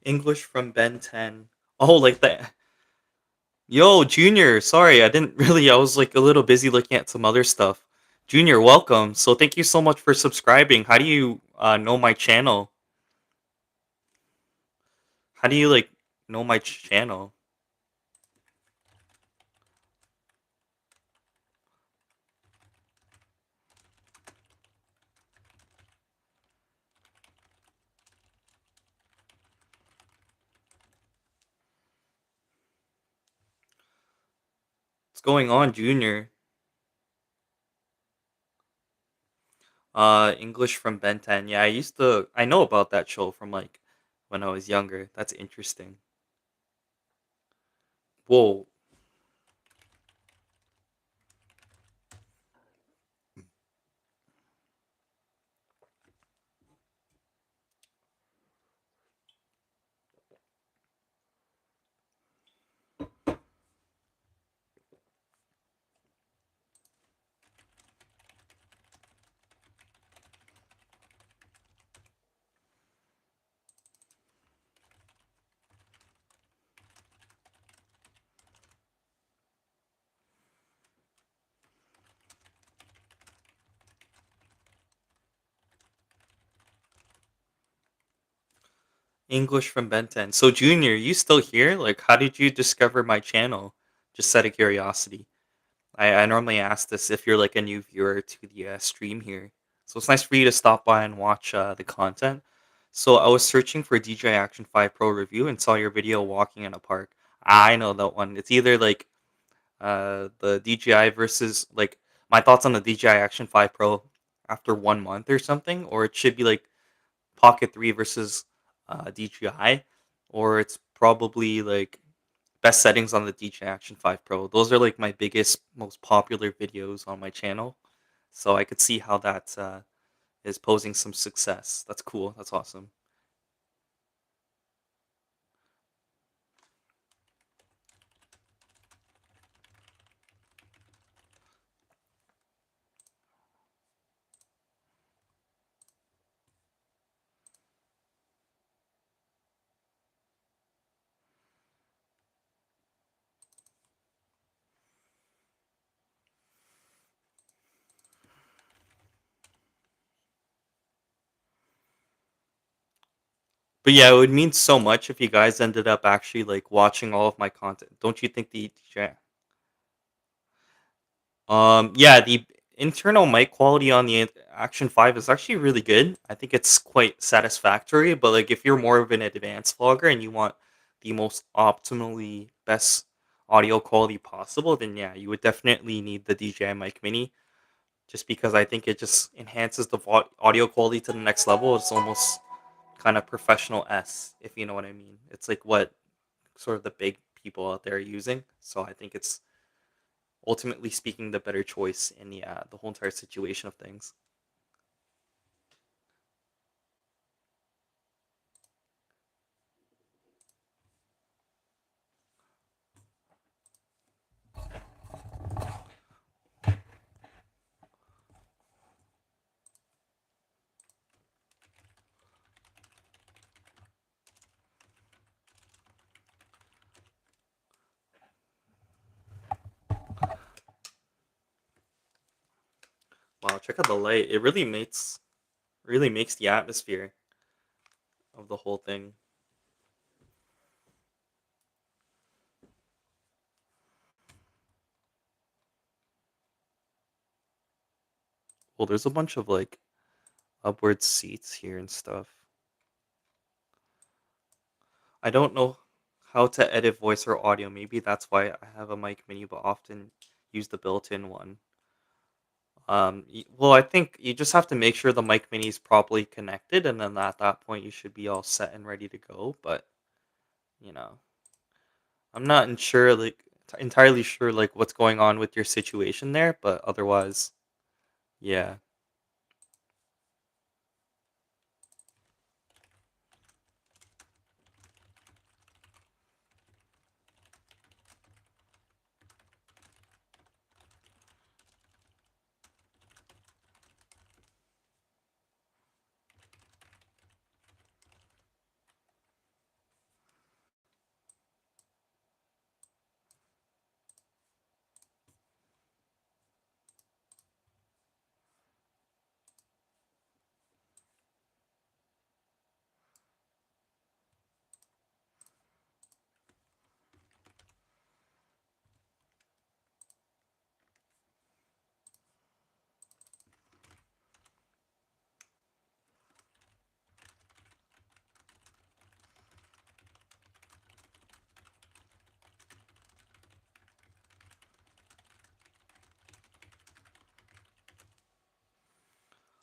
English from Ben 10. Oh, like that. Yo, Junior. Sorry, I didn't really. I was like a little busy looking at some other stuff. Junior, welcome. So thank you so much for subscribing. How do you know my channel? How do you like know my channel? What's going on, Junior? English from Ben 10. Yeah, I know about that show from like when I was younger. That's interesting. Whoa. English from Ben 10. So Junior, you still here? Like how did you discover my channel? Just out of curiosity. I normally ask this if you're like a new viewer to the stream here. So it's nice for you to stop by and watch the content. So I was searching for DJI Action 5 Pro review and saw your video walking in a park. I know that one. It's either like the DJI versus like my thoughts on the DJI Action 5 Pro after 1 month or something, or it should be like Pocket 3 versus DJI, or it's probably like best settings on the DJI Action 5 Pro. Those are like my biggest, most popular videos on my channel. So I could see how that is posing some success. That's cool. That's awesome. But yeah, it would mean so much if you guys ended up actually like watching all of my content. Don't you think the DJI? Yeah, the internal mic quality on the Action 5 is actually really good. I think it's quite satisfactory, but like if you're more of an advanced vlogger and you want the most optimally best audio quality possible, then yeah, you would definitely need the DJI Mic Mini just because I think it just enhances the audio quality to the next level. It's almost kind of professional s, if you know what I mean. It's like what sort of the big people out there are using. So I think it's ultimately speaking the better choice in the whole entire situation of things. Wow, check out the light. It really makes the atmosphere of the whole thing. Well, there's a bunch of like upward seats here and stuff. I don't know how to edit voice or audio. Maybe that's why I have a mic menu, but often use the built-in one. Well, I think you just have to make sure the mic mini is properly connected, and then at that point you should be all set and ready to go. But you know, I'm not sure, like entirely sure, like what's going on with your situation there. But otherwise, yeah.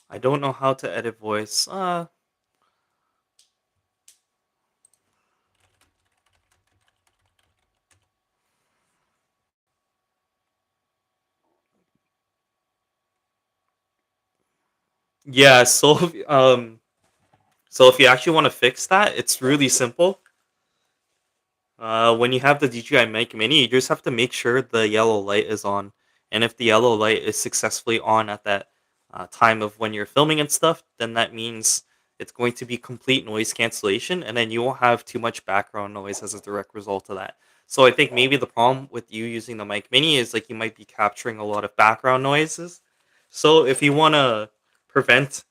I don't know how to edit voice. Yeah. So if you actually want to fix that, it's really simple. When you have the DJI Mic Mini, you just have to make sure the yellow light is on, and if the yellow light is successfully on at that time of when you're filming and stuff, then that means it's going to be complete noise cancellation, and then you won't have too much background noise as a direct result of that. So I think maybe the problem with you using the Mic Mini is like you might be capturing a lot of background noises. So if you want to prevent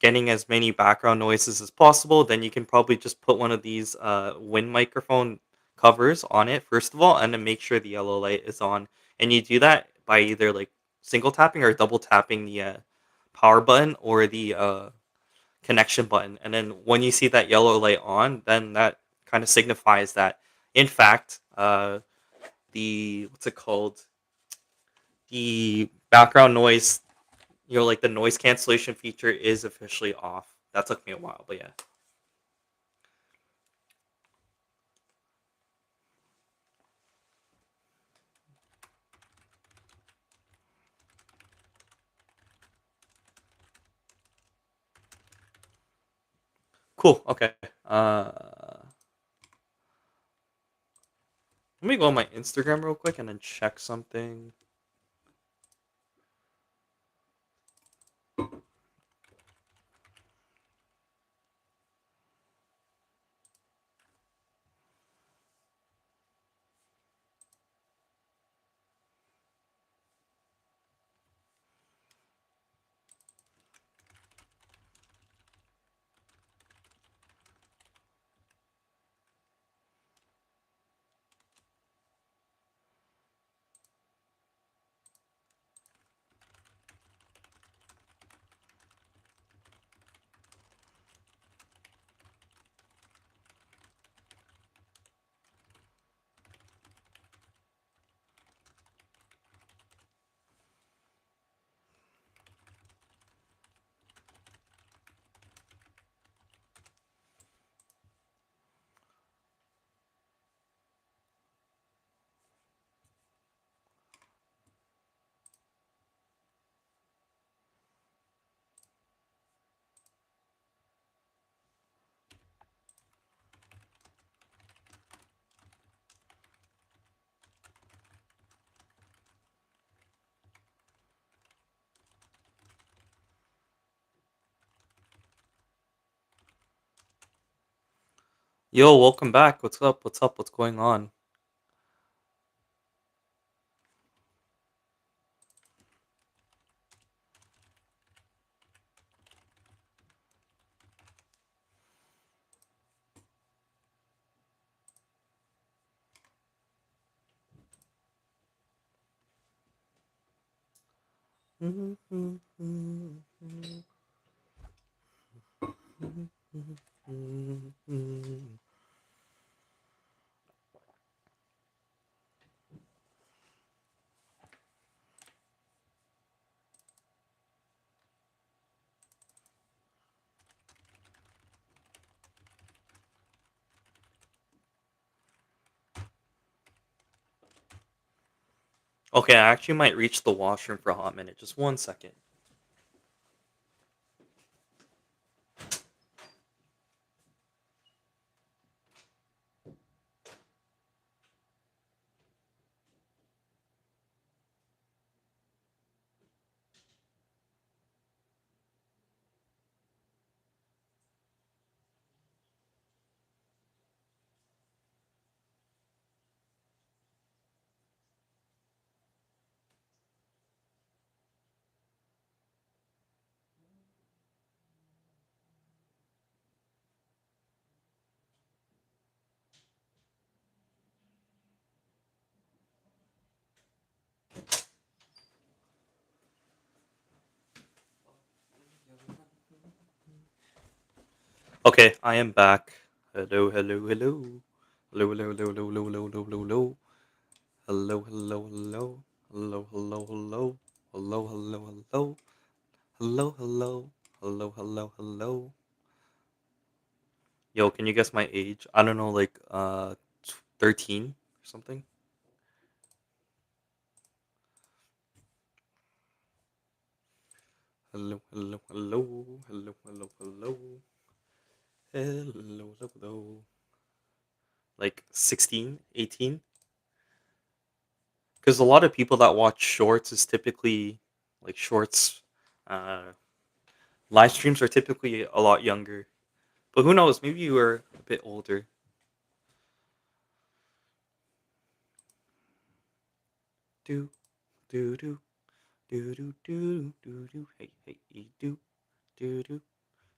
getting as many background noises as possible, then you can probably just put one of these wind microphone covers on it first of all, and then make sure the yellow light is on. And you do that by either like single tapping or double tapping the power button or the connection button. And then when you see that yellow light on, then that kind of signifies that, in fact, the what's it called? The background noise, like the noise cancellation feature is officially off. That took me a while, but yeah. Cool. Okay. Let me go on my Instagram real quick and then check something. Yo, welcome back. What's up? What's up? What's going on? Okay, I actually might reach the washroom for a hot minute. Just 1 second. Okay, I am back. Hello, hello, hello. Hello, hello, hello, hello, hello, hello, hello, hello. Hello, hello, hello. Hello, hello, hello. Hello, hello, hello. Hello, hello. Hello, hello, hello. Yo, can you guess my age? I don't know, like 13 or something. Hello, hello, hello, hello, hello, hello, hello, hello. Like 16, 18. Because a lot of people that watch shorts is typically like shorts. Uh, Live streams are typically a lot younger. But who knows? Maybe you were a bit older. Do, do, do, do, do, do, do, do. Hey, hey, do, do, do, do,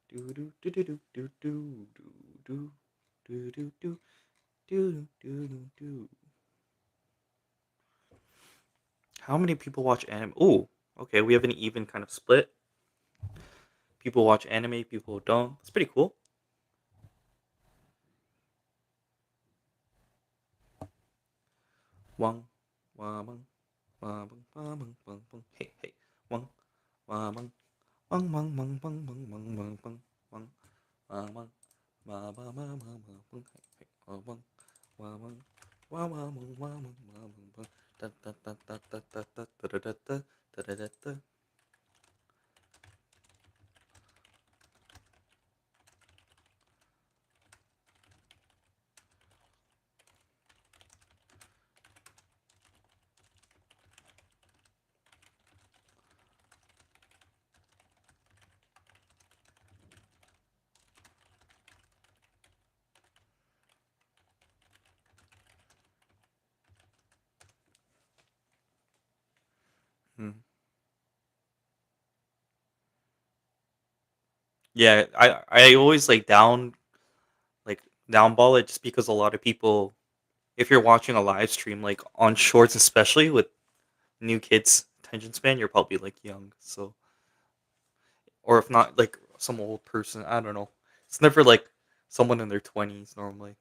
do, do, do, do, do, do, do, do, do, do, do, do, do, do. How many people watch anime? Oh, okay. We have an even kind of split. People watch anime, people don't. That's pretty cool. Wang, wang, wang, wang, wang, wang. Hey, hey, wang, wang, wang, wang, wang, wang, wang, wang, wang, wang, wang, wang, wang, wang, wang, wang, wang, wang, wang. Hey, hey, wang, wang, wang, wang, wang, wang, wang, wang, wang, wang, wang. Da, da, da, da, da, da, da, da, da, da, da, da, da, da. Hmm. Yeah, I always like downball it just because a lot of people, if you're watching a live stream like on shorts especially with new kids attention span, you're probably like young. So or if not like some old person, I don't know. It's never like someone in their 20s normally.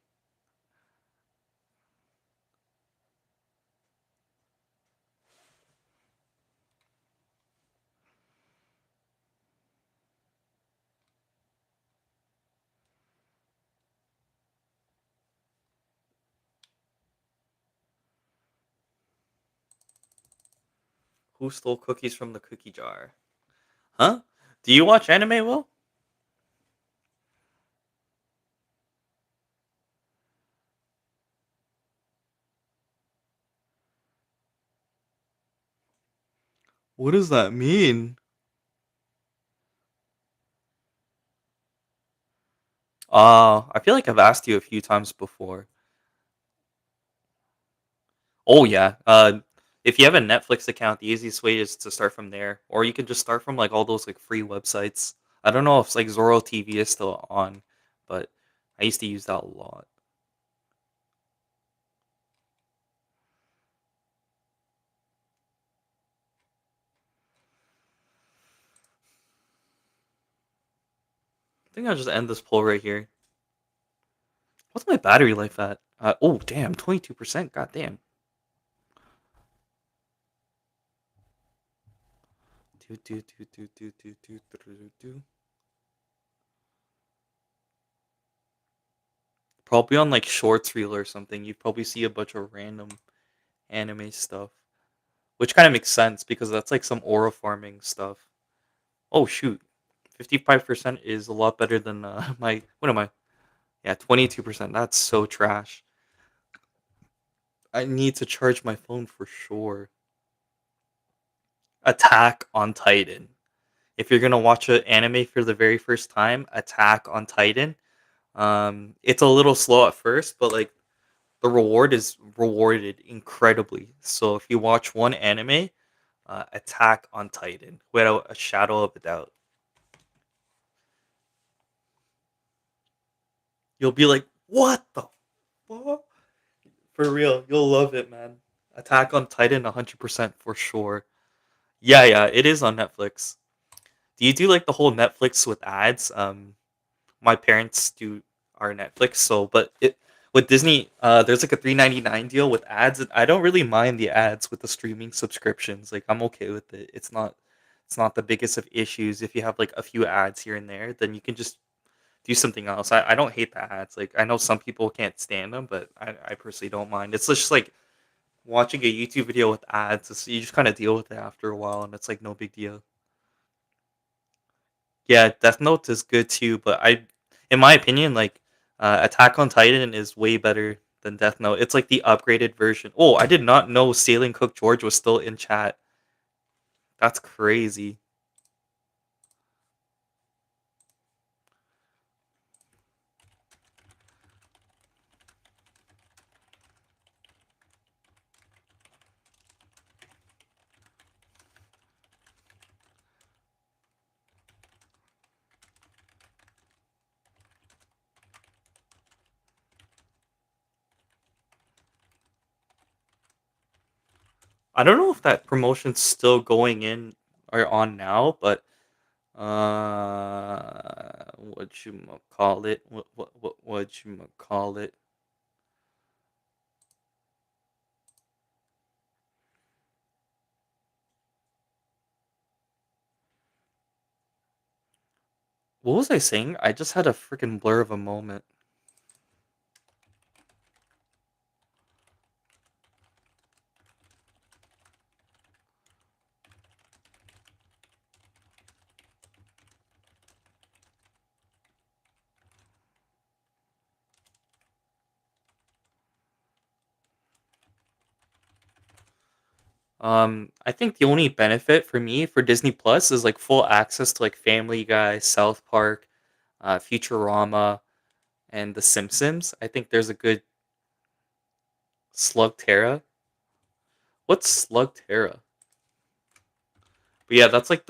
Who stole cookies from the cookie jar? Huh? Do you watch anime, Will? What does that mean? I feel like I've asked you a few times before. Oh yeah. If you have a Netflix account, the easiest way is to start from there, or you can just start from like all those like free websites. I don't know if like Zoro TV is still on, but I used to use that a lot. I think I'll just end this poll right here. What's my battery life at? Oh damn, 22%. God damn. Do, do, do, do, do, do, do, do, do, do. Probably on like Shorts Reel or something. You probably see a bunch of random anime stuff, which kind of makes sense because that's like some aura farming stuff. Oh shoot, 55% is a lot better than my. What am I? Yeah, 22%. That's so trash. I need to charge my phone for sure. Attack on Titan. If you're gonna watch an anime for the very first time, Attack on Titan. It's a little slow at first, but like the reward is rewarded incredibly. So if you watch one anime, Attack on Titan, without a shadow of a doubt, you'll be like, "What the fuck?" For real, you'll love it, man. Attack on Titan, 100% for sure. Yeah, yeah, it is on Netflix. Do you do like the whole Netflix with ads? My parents do our Netflix, so but it with Disney, there's like a 3.99 deal with ads. And I don't really mind the ads with the streaming subscriptions. Like I'm okay with it. it's not the biggest of issues. If you have like a few ads here and there, then you can just do something else. I don't hate the ads. Like I know some people can't stand them, but I personally don't mind. It's just like watching a YouTube video with ads. You just kind of deal with it after a while, and it's like no big deal. Yeah, Death Note is good too, but in my opinion, like Attack on Titan is way better than Death Note. It's like the upgraded version. Oh, I did not know Sailing Cook George was still in chat. That's crazy. I don't know if that promotion's still going in or on now, but what you call it? What you call it? What was I saying? I just had a freaking blur of a moment. I think the only benefit for me for Disney Plus is like full access to like Family Guy, South Park, Futurama, and The Simpsons. I think there's a good Slugterra. What's Slugterra? But yeah, that's like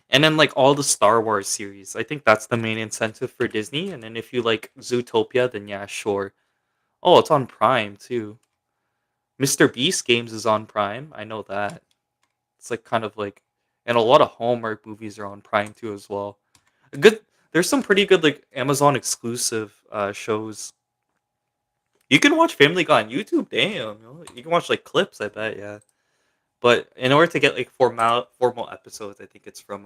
and then like all the Star Wars series. I think that's the main incentive for Disney. And then if you like Zootopia, then yeah, sure. Oh, it's on Prime too. Mr. Beast games is on Prime. I know that. It's like kind of like, and a lot of Hallmark movies are on Prime too as well. A good, there's some pretty good like Amazon exclusive shows. You can watch Family Guy on YouTube. Damn, you can watch like clips. I bet, yeah. But in order to get like formal episodes, I think it's from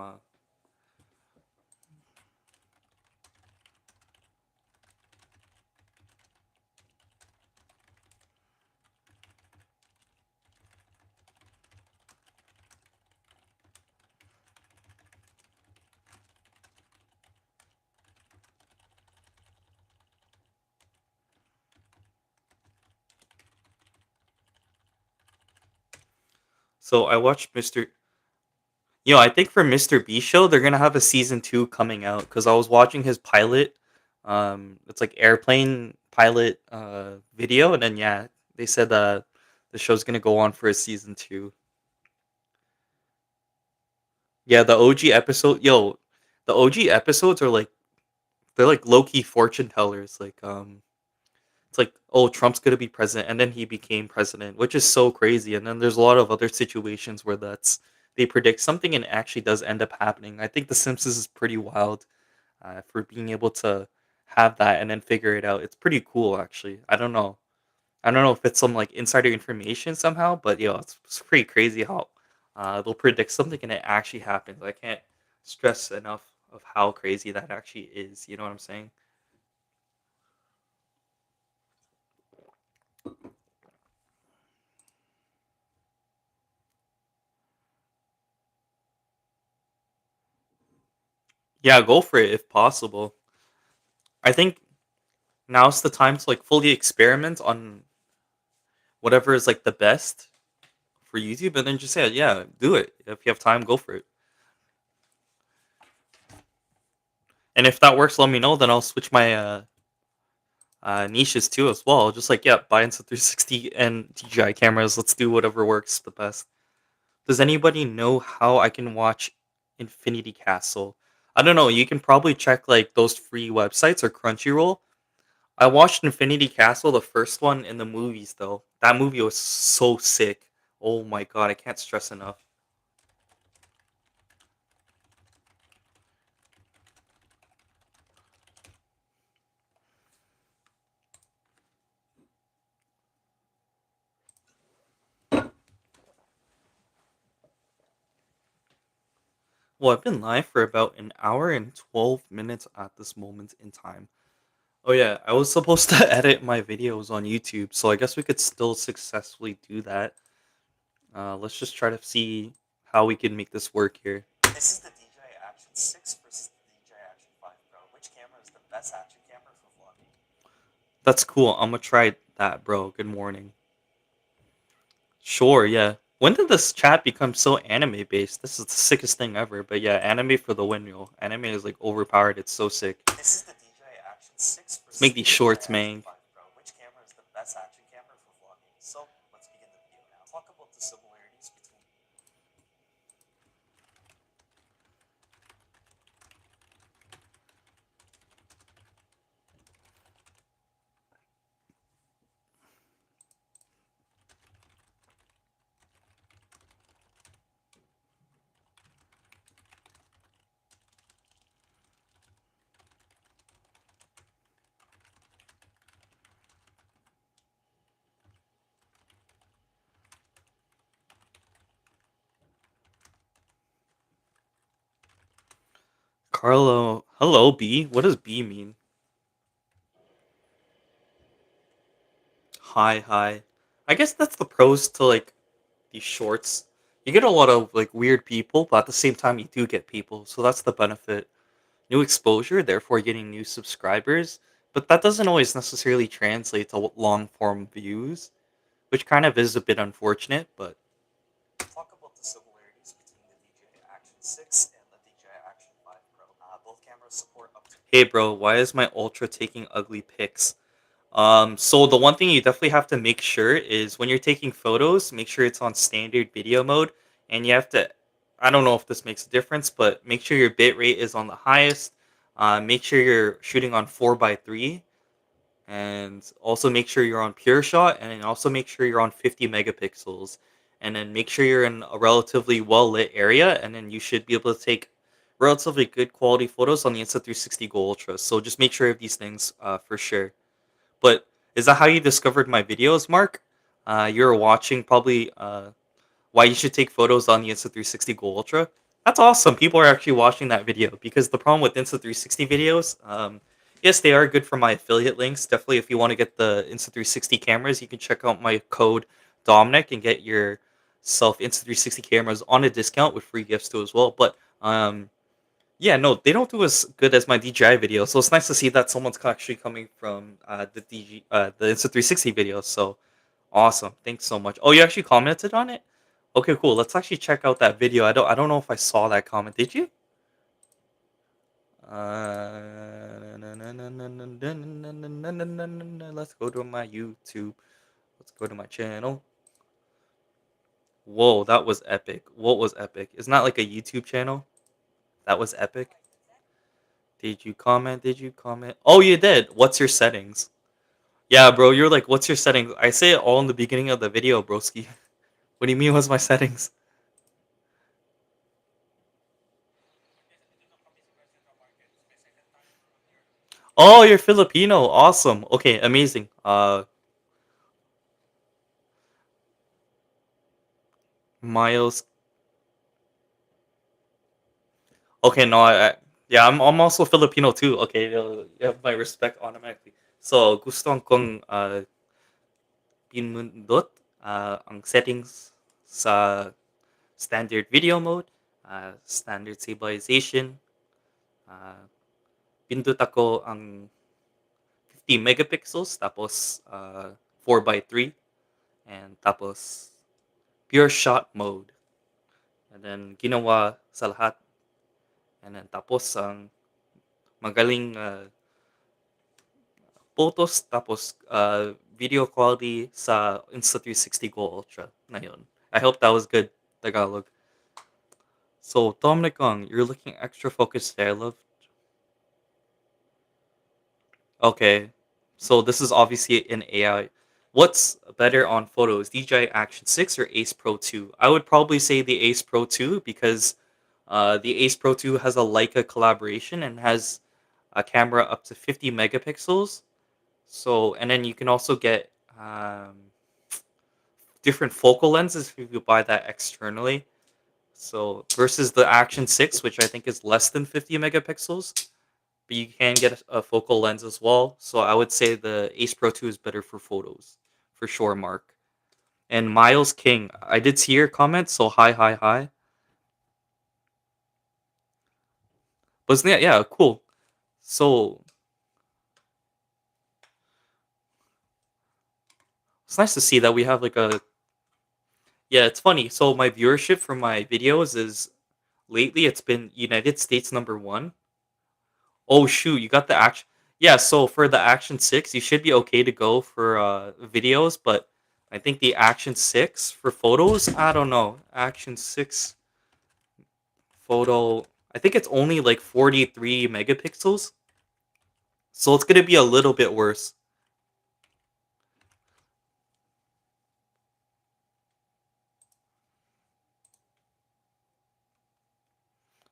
So I watched Mr. I think for Mr. B show they're gonna have a season two coming out because I was watching his pilot. It's like airplane pilot video, and then yeah, they said the show's gonna go on for a season two. Yeah, the OG episode, the OG episodes are like they're like low key fortune tellers. Like it's like, oh, Trump's gonna be president, and then he became president, which is so crazy. And then there's a lot of other situations where they predict something and it actually does end up happening. I think The Simpsons is pretty wild for being able to have that and then figure it out. It's pretty cool, actually. I don't know. I don't know if it's some like insider information somehow, but it's pretty crazy how they'll predict something and it actually happens. I can't stress enough of how crazy that actually is. You know what I'm saying? Yeah, go for it if possible. I think now's the time to like fully experiment on whatever is like the best for YouTube, and then just say, yeah, do it. If you have time, go for it. And if that works, let me know. Then I'll switch my niches too as well. Just like, yeah, buy into 360 and DJI cameras. Let's do whatever works the best. Does anybody know how I can watch Infinity Castle? I don't know. You can probably check like those free websites or Crunchyroll. I watched Infinity Castle, the first one in the movies though. That movie was so sick. Oh my god, I can't stress enough. Well, I've been live for about an hour and 12 minutes at this moment in time. Oh, yeah, I was supposed to edit my videos on YouTube, so I guess we could still successfully do that. Let's just try to see how we can make this work here. This is the DJI Action 6 versus the DJI Action 5 Pro. Which camera is the best action camera for vlogging? That's cool. I'm gonna try that, bro. Good morning. Sure, yeah. When did this chat become so anime based? This is the sickest thing ever. But yeah, anime for the win, yo. Anime is like overpowered. It's so sick. This is the DJI Action 6 Let's make these shorts, man. Pro. Which camera is the best action camera for vlogging? So let's begin the video now. Talk about the similarities between. Carlo, hello B. What does B mean? Hi, hi. I guess that's the pros to like these shorts. You get a lot of like weird people, but at the same time you do get people. So that's the benefit. New exposure, therefore getting new subscribers, but that doesn't always necessarily translate to long form views, which kind of is a bit unfortunate, but talk about the similarities between the DJI Action 6 and the DJI Action 5 Pro. Both cameras support up to. Hey bro, why is my Ultra taking ugly pics? So the one thing you definitely have to make sure is when you're taking photos, make sure it's on standard video mode, and you have to. I don't know if this makes a difference, but make sure your bit rate is on the highest. Make sure you're shooting on 4:3, and also make sure you're on pure shot, and then also make sure you're on 50 megapixels, and then make sure you're in a relatively well lit area, and then you should be able to take relatively good quality photos on the Insta360 Go Ultra. So just make sure of these things for sure. But is that how you discovered my videos, Mark? You're watching probably why you should take photos on the Insta360 Go Ultra. That's awesome. People are actually watching that video because the problem with Insta360 videos, yes, they are good for my affiliate links. Definitely, if you want to get the Insta360 cameras, you can check out my code Dominic and get your self Insta360 cameras on a discount with free gifts too as well. But yeah, no, they don't do as good as my DJI video, so it's nice to see that someone's actually coming from the Insta360 video. So awesome, thanks so much. Oh, you actually commented on it? Okay, cool. Let's actually check out that video. I don't know if I saw that comment. Did you? Let's go to my YouTube. Let's go to my channel. Whoa, that was epic. What was epic? It's not like a YouTube channel. That was epic. Did you comment? Did you comment? Oh, you did. What's your settings? Yeah, bro, you're like, what's your settings? I say it all in the beginning of the video, broski. What do you mean, what's my settings? Oh, you're Filipino. Awesome. Okay, amazing. Miles. Okay, no, yeah, I'm also Filipino too. Okay, you have my respect automatically. So, gusto kong pinundot ang settings sa standard video mode, standard stabilization, uh, pindot ako ang 50 megapixels, tapos 4:3, and tapos pure shot mode. And then ginawa sa lahat. And then tapos ang magaling photos, tapos video quality sa Insta360 Go Ultra na yun. I hope that was good, Tagalog. So, Dominic Kong, you're looking extra focused there, love. Okay, so this is obviously an AI. What's better on photos, DJI Action 6 or Ace Pro 2? I would probably say the Ace Pro 2 because the Ace Pro 2 has a Leica collaboration and has a camera up to 50 megapixels. So, and then you can also get different focal lenses if you buy that externally. So versus the Action 6, which I think is less than 50 megapixels, but you can get a focal lens as well. So I would say the Ace Pro 2 is better for photos, for sure, Mark. And Miles King, I did see your comment, so hi, hi, hi. Wasn't that, yeah, cool. So it's nice to see that we have like a, yeah, it's funny. So my viewership for my videos is lately it's been United States number one. Oh shoot, you got the action. Yeah, so for the Action 6, you should be okay to go for videos, but I think the Action 6 for photos, I don't know. Action 6 photo, I think it's only like 43 megapixels. So it's going to be a little bit worse.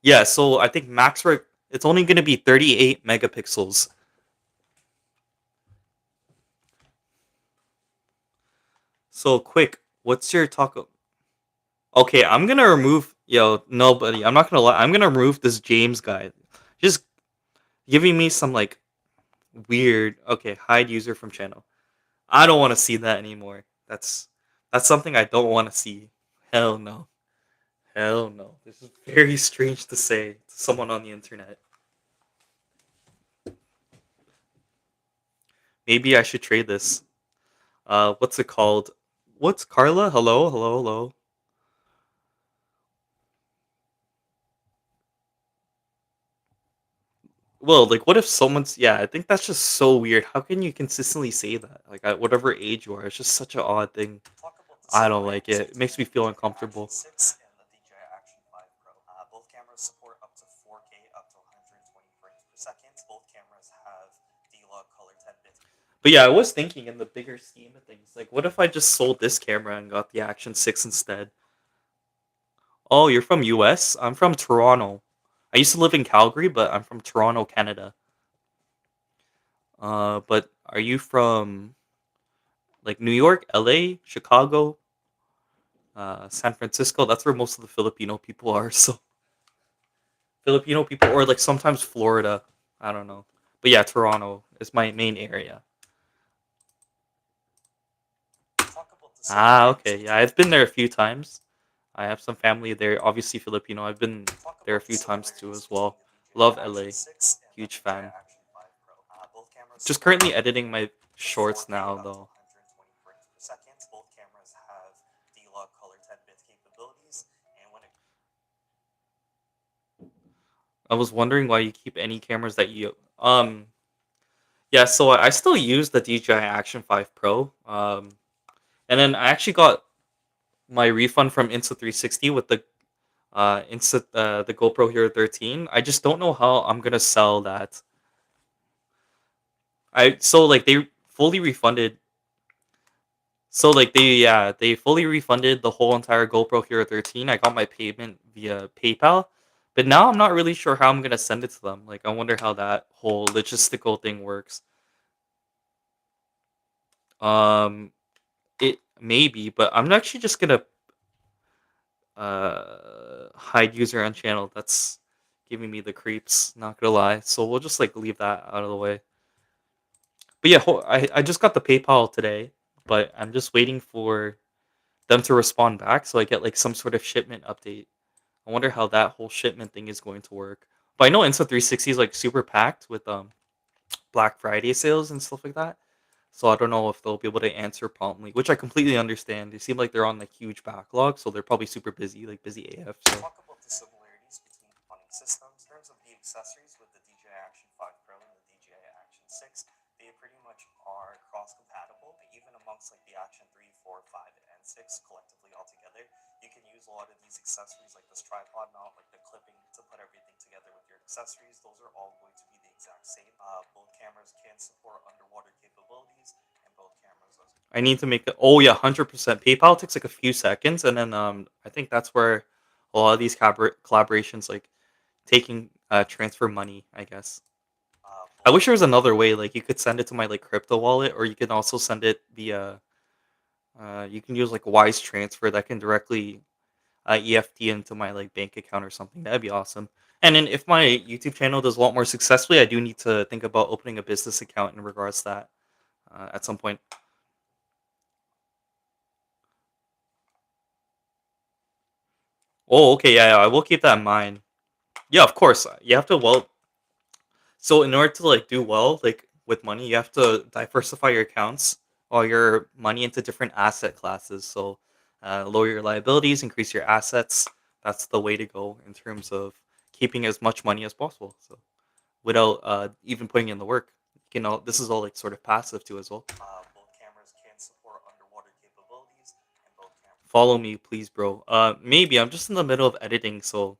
Yeah, so I think max it's only going to be 38 megapixels. So quick, what's your taco? Okay, I'm gonna remove yo nobody. I'm not gonna lie. I'm gonna remove this James guy. Just giving me some like weird. Okay, hide user from channel. I don't want to see that anymore. That's something I don't want to see. Hell no. Hell no. This is very strange to say to someone on the internet. Maybe I should trade this. What's it called? What's Carla? Hello, hello, hello. Well, like, what if someone's? Yeah, I think that's just so weird. How can you consistently say that? Like, at whatever age you are, it's just such an odd thing. I don't like it. It makes me feel uncomfortable. But yeah, I was thinking in the bigger scheme of things, like, what if I just sold this camera and got the Action 6 instead? Oh, you're from US? I'm from Toronto. I used to live in Calgary, but I'm from Toronto, Canada. But are you from like New York, LA, Chicago, San Francisco? That's where most of the Filipino people are. So Filipino people, or like sometimes Florida. I don't know. But yeah, Toronto is my main area. Ah, okay. Yeah, I've been there a few times. I have some family there, obviously Filipino. I've been there a few times too as well. Love LA. Huge fan. Just currently editing my shorts now though. I was wondering why you keep any cameras that you yeah, so I still use the DJI Action 5 Pro. And then I actually got my refund from Insta360 with the GoPro Hero 13. I just don't know how I'm gonna sell that. I so like they fully refunded. So like they fully refunded the whole entire GoPro Hero 13. I got my payment via PayPal, but now I'm not really sure how I'm gonna send it to them. Like I wonder how that whole logistical thing works. Um, it maybe, but I'm actually just gonna hide user on channel. That's giving me the creeps. Not gonna lie. So we'll just like leave that out of the way. But yeah, I just got the PayPal today, but I'm just waiting for them to respond back so I get like some sort of shipment update. I wonder how that whole shipment thing is going to work. But I know Insta360 is like super packed with Black Friday sales and stuff like that. So I don't know if they'll be able to answer promptly, which I completely understand. They seem like they're on like huge backlog, so they're probably super busy, like busy AF. So I need to make it. Oh yeah, 100%. PayPal takes like a few seconds, and then I think that's where a lot of these collaborations like taking transfer money. I guess. I wish there was another way. Like you could send it to my like crypto wallet, or you can also send it via. You can use like Wise Transfer that can directly. EFT into my like bank account or something. That'd be awesome. And then if my YouTube channel does a lot more successfully, I do need to think about opening a business account in regards to that at some point. Oh, okay, yeah, I will keep that in mind. Yeah, of course. You have to so in order to like do well, like with money, you have to diversify your accounts or your money into different asset classes. So lower your liabilities, increase your assets. That's the way to go in terms of keeping as much money as possible. So without even putting in the work, this is all like sort of passive too as well. Both cameras can support underwater capabilities, and both cameras. Follow me, please, bro. Maybe I'm just in the middle of editing, so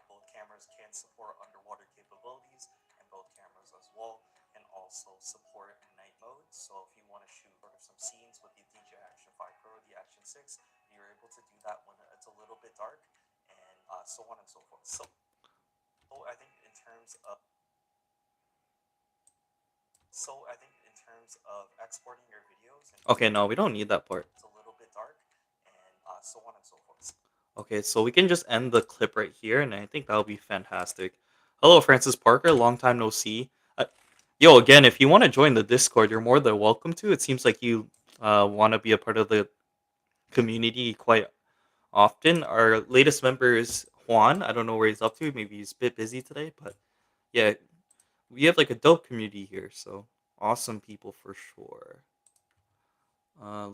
both cameras can support underwater capabilities, and both cameras as well can also support night mode. So if you want to shoot sort of some scenes with the DJI Action 5 Pro, the Action 6, you're able to do that when it's a little bit dark, and so on and so forth. So I think in terms of exporting your videos, and okay, no, we don't need that part. It's a little bit dark, and so on and so forth. Okay, so we can just end the clip right here, and I think that'll be fantastic. Hello, Francis Parker. Long time no see. Yo, again, if you want to join the Discord, you're more than welcome to. It seems like you want to be a part of the community quite often. Our latest member is Juan. I don't know where he's up to. Maybe he's a bit busy today, but yeah, we have like a dope community here. So awesome people for sure.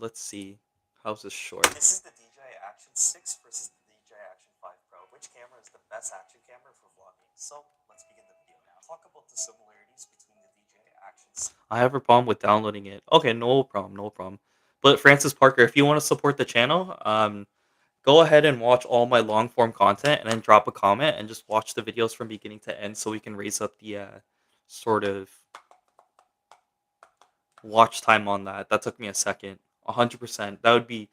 Let's see. How's this short? This is the DJI Action 6 versus the DJI Action 5 Pro. Which camera is the best action camera for vlogging? So let's begin the video now. Talk about the similarities between the DJI Action 6. I have a problem with downloading it. Okay, no problem, no problem. But Francis Parker, if you want to support the channel, go ahead and watch all my long form content, and then drop a comment and just watch the videos from beginning to end, so we can raise up the sort of watch time on that. That took me a second. 100%. That would be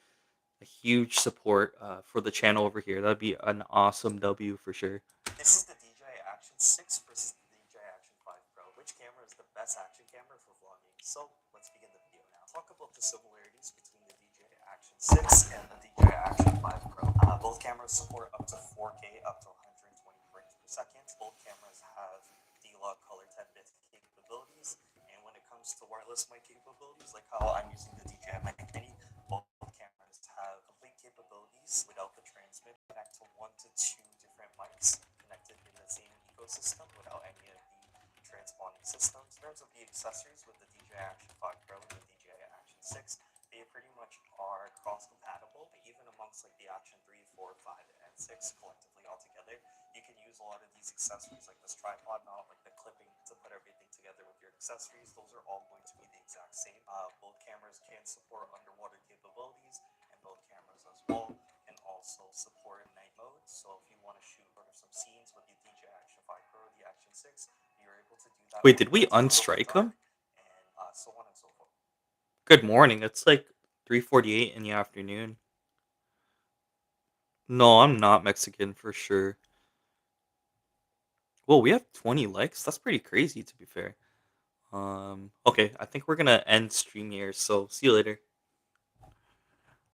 a huge support for the channel over here. That'd be an awesome W for sure. This is the DJI Action 6 versus the DJI Action 5 Pro. Which camera is the best action camera for vlogging? So let's begin the video now. Talk about the similarities between the DJI Action 6 and the DJI Action 5 Pro. Both cameras support up to 4K, up to 120 frames per second. Both cameras have D-Log color 10-bit capabilities. And when it comes to wireless mic capabilities, like how I'm using the DJI Mic Mini, both cameras have complete capabilities without the transmit. Connect to 1 to 2 different mics connected in the same ecosystem without any of the transponding systems. In terms of the accessories with the DJI Action 5 Pro and the DJI Action 6, they pretty much are cross-compatible, even amongst like the Action 3, 4, 5, and 6 collectively altogether. You can use a lot of these accessories like this tripod mount, like the clipping to put everything together with your accessories. Those are all going to be the exact same. Both cameras can support underwater capabilities, and both cameras as well can also support night mode. So if you want to shoot sort of some scenes with the DJI Action 5 Pro, the Action 6, you're able to do that. Wait, did we unstrike him? And so on and so forth. Good morning. It's like 3:48 in the afternoon. No, I'm not Mexican for sure. Well, we have 20 likes. That's pretty crazy to be fair. Okay, I think we're gonna end stream here, so see you later.